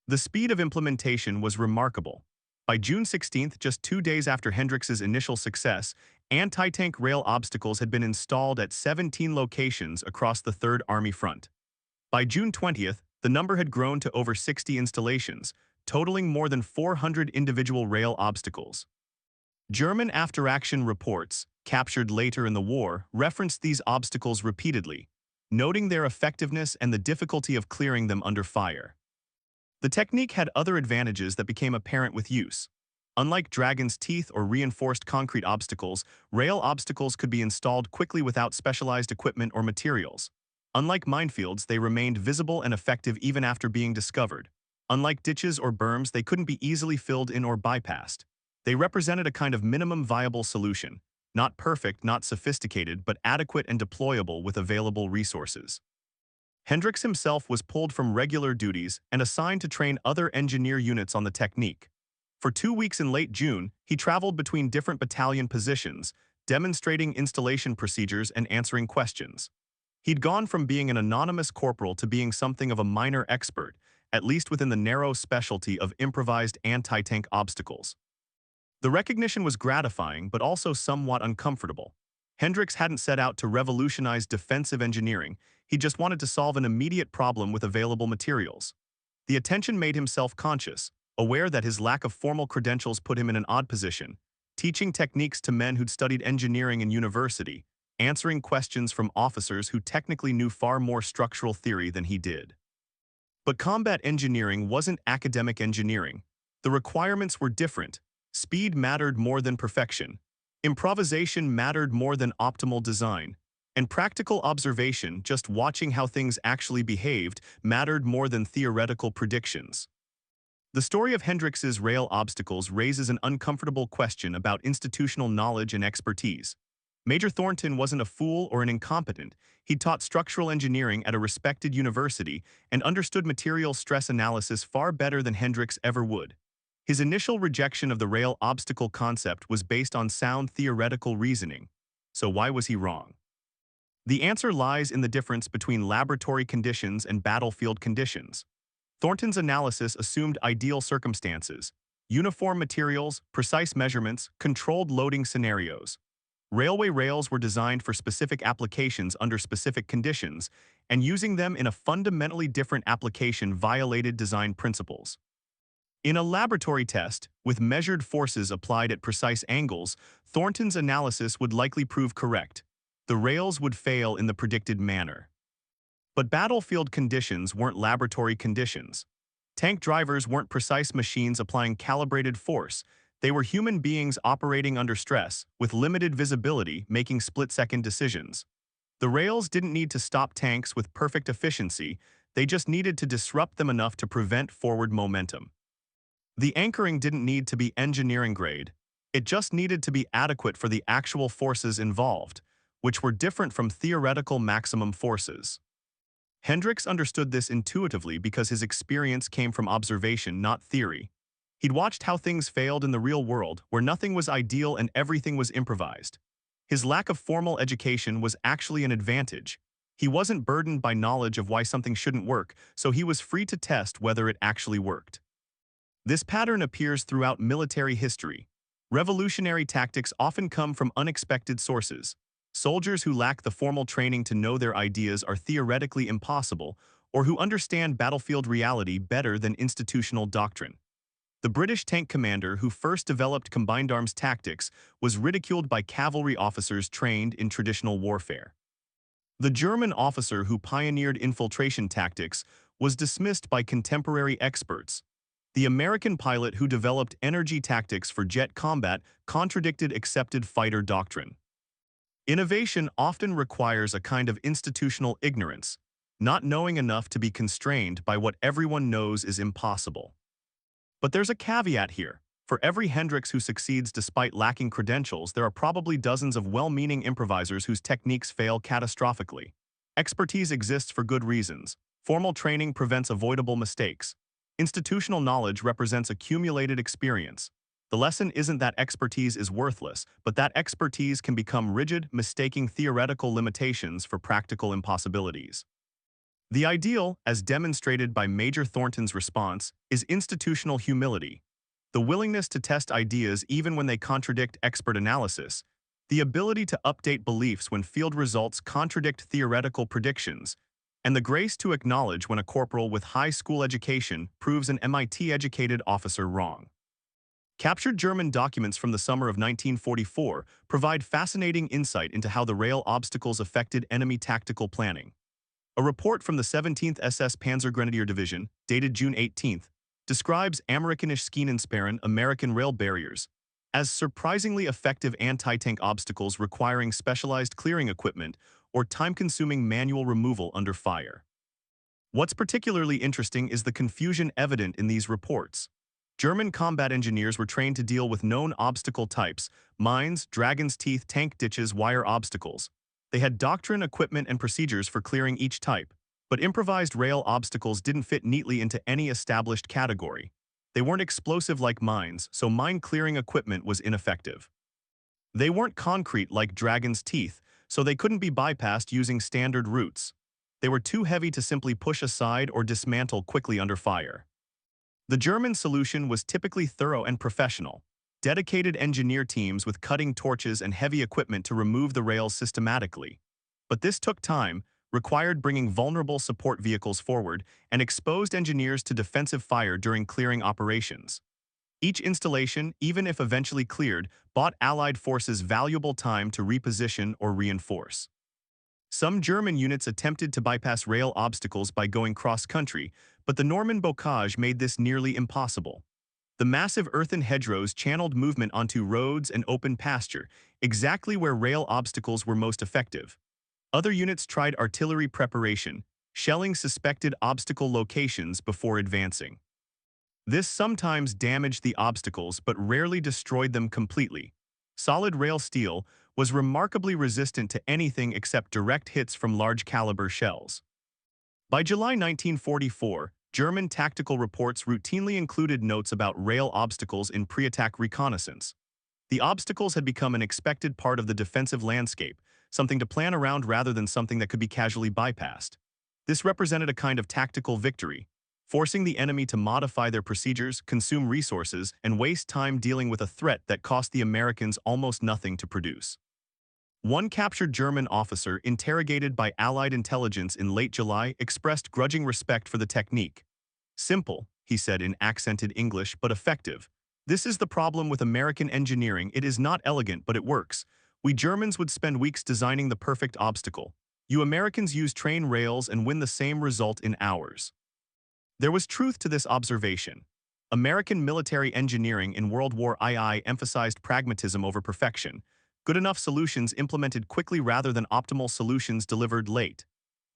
Speaker 1: The speed of implementation was remarkable. By June 16th, just 2 days after Hendricks's initial success, anti-tank rail obstacles had been installed at 17 locations across the 3rd Army front. By June 20th, the number had grown to over 60 installations, totaling more than 400 individual rail obstacles. German after-action reports, captured later in the war, referenced these obstacles repeatedly, noting their effectiveness and the difficulty of clearing them under fire. The technique had other advantages that became apparent with use. Unlike dragon's teeth or reinforced concrete obstacles, rail obstacles could be installed quickly without specialized equipment or materials. Unlike minefields, they remained visible and effective even after being discovered. Unlike ditches or berms, they couldn't be easily filled in or bypassed. They represented a kind of minimum viable solution, not perfect, not sophisticated, but adequate and deployable with available resources. Hendricks himself was pulled from regular duties and assigned to train other engineer units on the technique. For 2 weeks in late June, he traveled between different battalion positions, demonstrating installation procedures and answering questions. He'd gone from being an anonymous corporal to being something of a minor expert, at least within the narrow specialty of improvised anti-tank obstacles. The recognition was gratifying but also somewhat uncomfortable. Hendricks hadn't set out to revolutionize defensive engineering, he just wanted to solve an immediate problem with available materials. The attention made him self-conscious, aware that his lack of formal credentials put him in an odd position, teaching techniques to men who'd studied engineering in university, answering questions from officers who technically knew far more structural theory than he did. But combat engineering wasn't academic engineering. The requirements were different. Speed mattered more than perfection. Improvisation mattered more than optimal design. And practical observation, just watching how things actually behaved, mattered more than theoretical predictions. The story of Hendricks's rail obstacles raises an uncomfortable question about institutional knowledge and expertise. Major Thornton wasn't a fool or an incompetent. He'd taught structural engineering at a respected university and understood material stress analysis far better than Hendricks ever would. His initial rejection of the rail obstacle concept was based on sound theoretical reasoning. So why was he wrong? The answer lies in the difference between laboratory conditions and battlefield conditions. Thornton's analysis assumed ideal circumstances, uniform materials, precise measurements, controlled loading scenarios. Railway rails were designed for specific applications under specific conditions, and using them in a fundamentally different application violated design principles. In a laboratory test, with measured forces applied at precise angles, Thornton's analysis would likely prove correct. The rails would fail in the predicted manner. But battlefield conditions weren't laboratory conditions. Tank drivers weren't precise machines applying calibrated force. They were human beings operating under stress, with limited visibility, making split-second decisions. The rails didn't need to stop tanks with perfect efficiency, they just needed to disrupt them enough to prevent forward momentum. The anchoring didn't need to be engineering grade. It just needed to be adequate for the actual forces involved, which were different from theoretical maximum forces. Hendricks understood this intuitively because his experience came from observation, not theory. He'd watched how things failed in the real world, where nothing was ideal and everything was improvised. His lack of formal education was actually an advantage. He wasn't burdened by knowledge of why something shouldn't work, so he was free to test whether it actually worked. This pattern appears throughout military history. Revolutionary tactics often come from unexpected sources. Soldiers who lack the formal training to know their ideas are theoretically impossible, or who understand battlefield reality better than institutional doctrine. The British tank commander who first developed combined arms tactics was ridiculed by cavalry officers trained in traditional warfare. The German officer who pioneered infiltration tactics was dismissed by contemporary experts. The American pilot who developed energy tactics for jet combat contradicted accepted fighter doctrine. Innovation often requires a kind of institutional ignorance, not knowing enough to be constrained by what everyone knows is impossible. But there's a caveat here. For every Hendricks who succeeds despite lacking credentials, there are probably dozens of well-meaning improvisers whose techniques fail catastrophically. Expertise exists for good reasons. Formal training prevents avoidable mistakes. Institutional knowledge represents accumulated experience. The lesson isn't that expertise is worthless, but that expertise can become rigid, mistaking theoretical limitations for practical impossibilities. The ideal, as demonstrated by Major Thornton's response, is institutional humility. The willingness to test ideas even when they contradict expert analysis, the ability to update beliefs when field results contradict theoretical predictions, and the grace to acknowledge when a corporal with high school education proves an MIT-educated officer wrong. Captured German documents from the summer of 1944 provide fascinating insight into how the rail obstacles affected enemy tactical planning. A report from the 17th SS Panzergrenadier Division, dated June 18, describes Amerikanische Schienensperren, American rail barriers, as surprisingly effective anti-tank obstacles requiring specialized clearing equipment or time-consuming manual removal under fire. What's particularly interesting is the confusion evident in these reports. German combat engineers were trained to deal with known obstacle types: mines, dragon's teeth, tank ditches, wire obstacles. They had doctrine, equipment, and procedures for clearing each type. But improvised rail obstacles didn't fit neatly into any established category. They weren't explosive like mines, so mine-clearing equipment was ineffective. They weren't concrete like dragon's teeth, so they couldn't be bypassed using standard routes. They were too heavy to simply push aside or dismantle quickly under fire. The German solution was typically thorough and professional. Dedicated engineer teams with cutting torches and heavy equipment to remove the rails systematically. But this took time, required bringing vulnerable support vehicles forward, and exposed engineers to defensive fire during clearing operations. Each installation, even if eventually cleared, bought Allied forces valuable time to reposition or reinforce. Some German units attempted to bypass rail obstacles by going cross-country, but the Norman bocage made this nearly impossible. The massive earthen hedgerows channeled movement onto roads and open pasture, exactly where rail obstacles were most effective. Other units tried artillery preparation, shelling suspected obstacle locations before advancing. This sometimes damaged the obstacles but rarely destroyed them completely. Solid rail steel was remarkably resistant to anything except direct hits from large-caliber shells. By July 1944, German tactical reports routinely included notes about rail obstacles in pre-attack reconnaissance. The obstacles had become an expected part of the defensive landscape, something to plan around rather than something that could be casually bypassed. This represented a kind of tactical victory, forcing the enemy to modify their procedures, consume resources, and waste time dealing with a threat that cost the Americans almost nothing to produce. One captured German officer, interrogated by Allied intelligence in late July, expressed grudging respect for the technique. "Simple," he said in accented English, "but effective. This is the problem with American engineering. It is not elegant, but it works. We Germans would spend weeks designing the perfect obstacle. You Americans use train rails and win the same result in hours." There was truth to this observation. American military engineering in World War II emphasized pragmatism over perfection, good enough solutions implemented quickly rather than optimal solutions delivered late.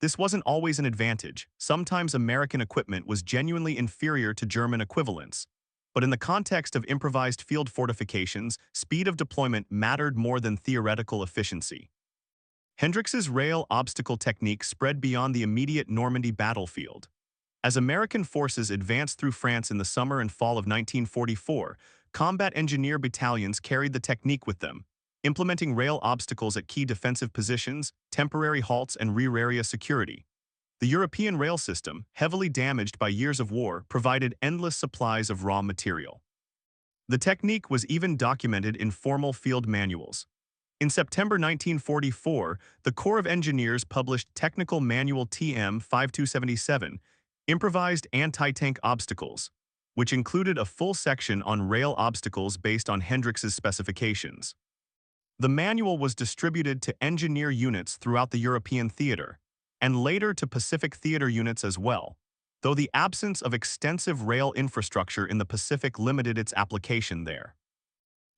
Speaker 1: This wasn't always an advantage. Sometimes American equipment was genuinely inferior to German equivalents. But in the context of improvised field fortifications, speed of deployment mattered more than theoretical efficiency. Hendrix's rail obstacle technique spread beyond the immediate Normandy battlefield. As American forces advanced through France in the summer and fall of 1944, combat engineer battalions carried the technique with them, implementing rail obstacles at key defensive positions, temporary halts, and rear area security. The European rail system, heavily damaged by years of war, provided endless supplies of raw material. The technique was even documented in formal field manuals. In September 1944, the Corps of Engineers published Technical Manual TM 5277, Improvised Anti-Tank Obstacles, which included a full section on rail obstacles based on Hendrix's specifications. The manual was distributed to engineer units throughout the European theater, and later to Pacific theater units as well, though the absence of extensive rail infrastructure in the Pacific limited its application there.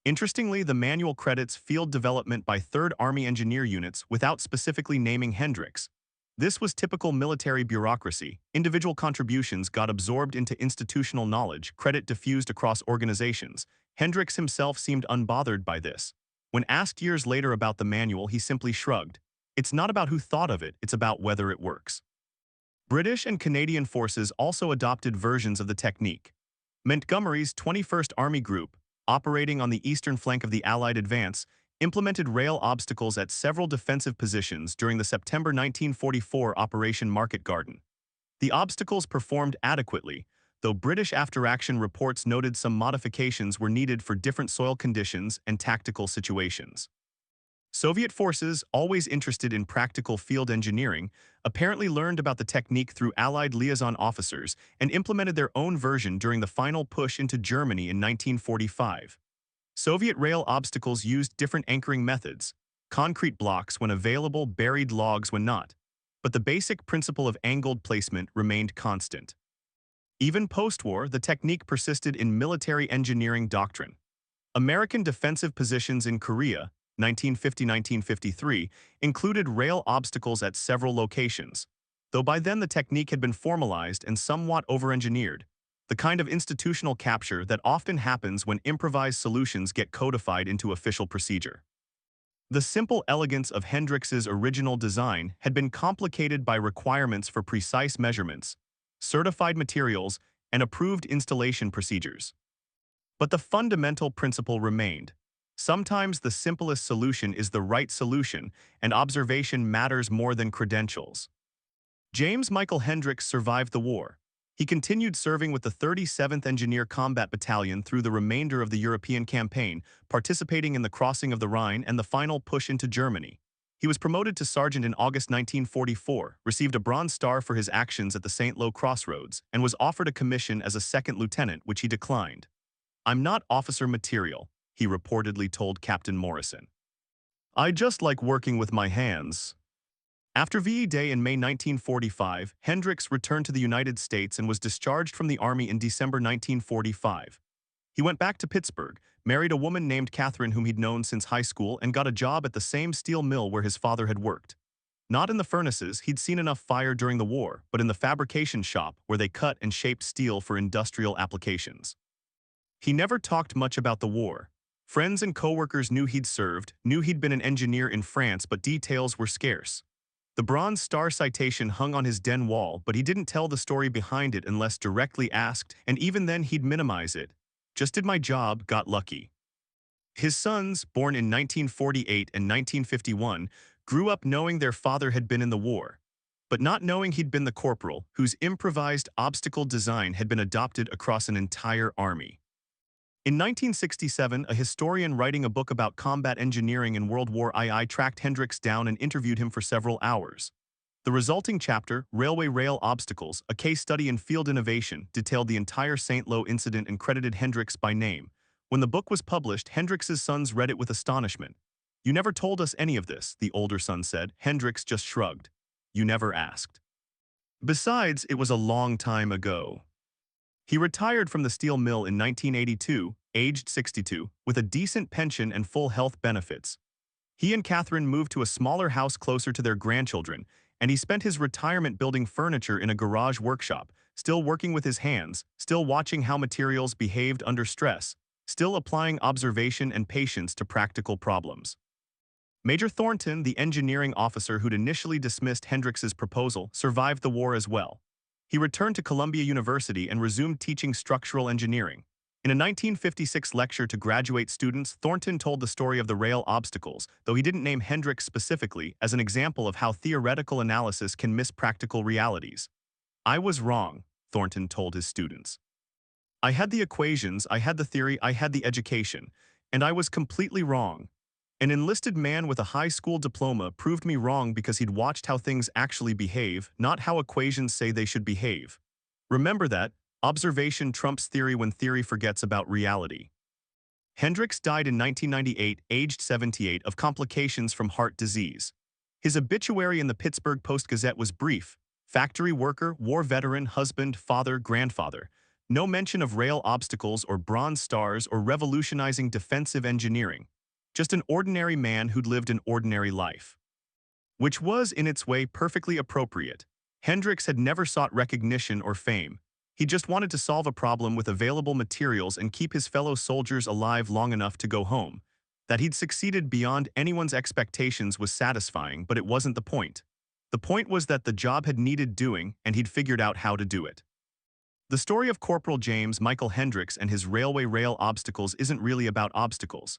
Speaker 1: Interestingly, the manual credits field development by Third Army engineer units without specifically naming Hendrix. This was typical military bureaucracy. Individual contributions got absorbed into institutional knowledge, credit diffused across organizations. Hendrix himself seemed unbothered by this. When asked years later about the manual, he simply shrugged. It's not about who thought of it, it's about whether it works. British and Canadian forces also adopted versions of the technique. Montgomery's 21st Army Group, operating on the eastern flank of the Allied advance, implemented rail obstacles at several defensive positions during the September 1944 Operation Market Garden. The obstacles performed adequately, though British after-action reports noted some modifications were needed for different soil conditions and tactical situations. Soviet forces, always interested in practical field engineering, apparently learned about the technique through Allied liaison officers and implemented their own version during the final push into Germany in 1945. Soviet rail obstacles used different anchoring methods, concrete blocks when available, buried logs when not, but the basic principle of angled placement remained constant. Even post-war, the technique persisted in military engineering doctrine. American defensive positions in Korea, 1950–1953, included rail obstacles at several locations, though by then the technique had been formalized and somewhat over-engineered, the kind of institutional capture that often happens when improvised solutions get codified into official procedure. The simple elegance of Hendrix's original design had been complicated by requirements for precise measurements, certified materials, and approved installation procedures. But the fundamental principle remained. Sometimes the simplest solution is the right solution, and observation matters more than credentials. James Michael Hendrix survived the war. He continued serving with the 37th Engineer Combat Battalion through the remainder of the European campaign, participating in the crossing of the Rhine and the final push into Germany. He was promoted to sergeant in August 1944, received a Bronze Star for his actions at the St. Lo crossroads, and was offered a commission as a second lieutenant, which he declined. "I'm not officer material," he reportedly told Captain Morrison. "I just like working with my hands." After VE Day in May 1945, Hendrix returned to the United States and was discharged from the Army in December 1945. He went back to Pittsburgh, married a woman named Catherine whom he'd known since high school, and got a job at the same steel mill where his father had worked. Not in the furnaces, he'd seen enough fire during the war, but in the fabrication shop where they cut and shaped steel for industrial applications. He never talked much about the war. Friends and coworkers knew he'd served, knew he'd been an engineer in France, but details were scarce. The Bronze Star citation hung on his den wall, but he didn't tell the story behind it unless directly asked, and even then he'd minimize it. "Just did my job, got lucky." His sons, born in 1948 and 1951, grew up knowing their father had been in the war, but not knowing he'd been the corporal whose improvised obstacle design had been adopted across an entire army. In 1967, a historian writing a book about combat engineering in World War II tracked Hendrix down and interviewed him for several hours. The resulting chapter, Railway Rail Obstacles, a case study in field innovation, detailed the entire St. Lo incident and credited Hendrix by name. When the book was published, Hendrix's sons read it with astonishment. "You never told us any of this," the older son said. Hendrix just shrugged. "You never asked." Besides, it was a long time ago. He retired from the steel mill in 1982, aged 62, with a decent pension and full health benefits. He and Catherine moved to a smaller house closer to their grandchildren, and he spent his retirement building furniture in a garage workshop, still working with his hands, still watching how materials behaved under stress, still applying observation and patience to practical problems. Major Thornton, the engineering officer who'd initially dismissed Hendrix's proposal, survived the war as well. He returned to Columbia University and resumed teaching structural engineering. In a 1956 lecture to graduate students, Thornton told the story of the rail obstacles, though he didn't name Hendrix specifically, as an example of how theoretical analysis can miss practical realities. "I was wrong," Thornton told his students. "I had the equations, I had the theory, I had the education, and I was completely wrong. An enlisted man with a high school diploma proved me wrong because he'd watched how things actually behave, not how equations say they should behave. Remember that, observation trumps theory when theory forgets about reality." Hendrix died in 1998, aged 78, of complications from heart disease. His obituary in the Pittsburgh Post-Gazette was brief: factory worker, war veteran, husband, father, grandfather. No mention of rail obstacles or Bronze Stars or revolutionizing defensive engineering. Just an ordinary man who'd lived an ordinary life. Which was, in its way, perfectly appropriate. Hendrix had never sought recognition or fame. He just wanted to solve a problem with available materials and keep his fellow soldiers alive long enough to go home. That he'd succeeded beyond anyone's expectations was satisfying, but it wasn't the point. The point was that the job had needed doing, and he'd figured out how to do it. The story of Corporal James Michael Hendrix and his railway rail obstacles isn't really about obstacles.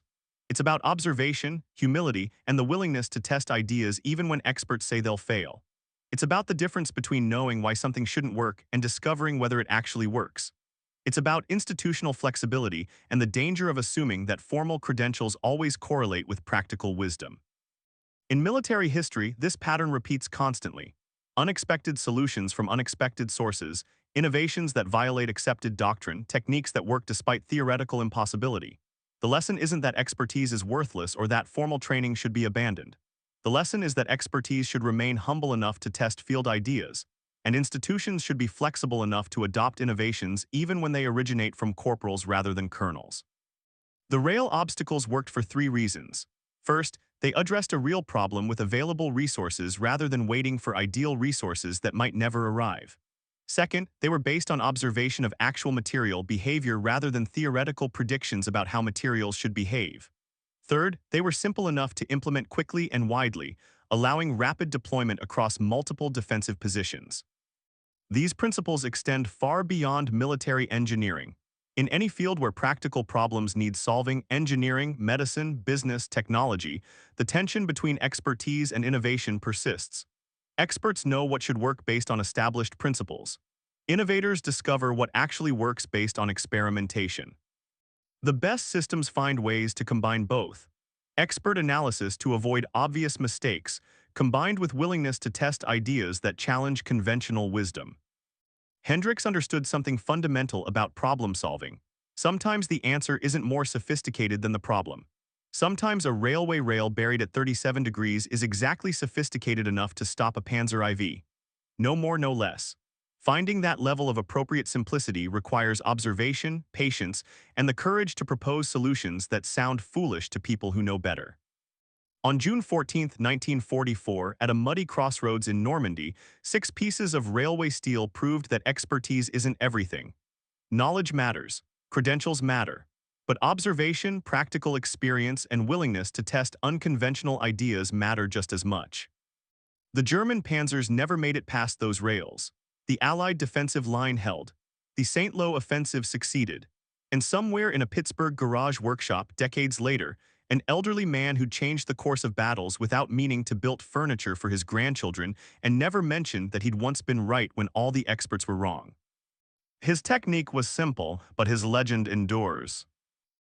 Speaker 1: It's about observation, humility, and the willingness to test ideas even when experts say they'll fail. It's about the difference between knowing why something shouldn't work and discovering whether it actually works. It's about institutional flexibility and the danger of assuming that formal credentials always correlate with practical wisdom. In military history, this pattern repeats constantly. Unexpected solutions from unexpected sources, innovations that violate accepted doctrine, techniques that work despite theoretical impossibility. The lesson isn't that expertise is worthless or that formal training should be abandoned. The lesson is that expertise should remain humble enough to test field ideas, and institutions should be flexible enough to adopt innovations even when they originate from corporals rather than colonels. The rail obstacles worked for three reasons. First, they addressed a real problem with available resources rather than waiting for ideal resources that might never arrive. Second, they were based on observation of actual material behavior rather than theoretical predictions about how materials should behave. Third, they were simple enough to implement quickly and widely, allowing rapid deployment across multiple defensive positions. These principles extend far beyond military engineering. In any field where practical problems need solving, engineering, medicine, business, technology, the tension between expertise and innovation persists. Experts know what should work based on established principles. Innovators discover what actually works based on experimentation. The best systems find ways to combine both. Expert analysis to avoid obvious mistakes, combined with willingness to test ideas that challenge conventional wisdom. Hendricks understood something fundamental about problem solving. Sometimes the answer isn't more sophisticated than the problem. Sometimes a railway rail buried at 37 degrees is exactly sophisticated enough to stop a Panzer IV. No more, no less. Finding that level of appropriate simplicity requires observation, patience, and the courage to propose solutions that sound foolish to people who know better. On June 14, 1944, at a muddy crossroads in Normandy, 6 pieces of railway steel proved that expertise isn't everything. Knowledge matters, credentials matter, but observation, practical experience, and willingness to test unconventional ideas matter just as much. The German panzers never made it past those rails. The Allied defensive line held. The St. Lo offensive succeeded. And somewhere in a Pittsburgh garage workshop decades later, an elderly man who changed the course of battles without meaning to build furniture for his grandchildren and never mentioned that he'd once been right when all the experts were wrong. His technique was simple, but his legend endures.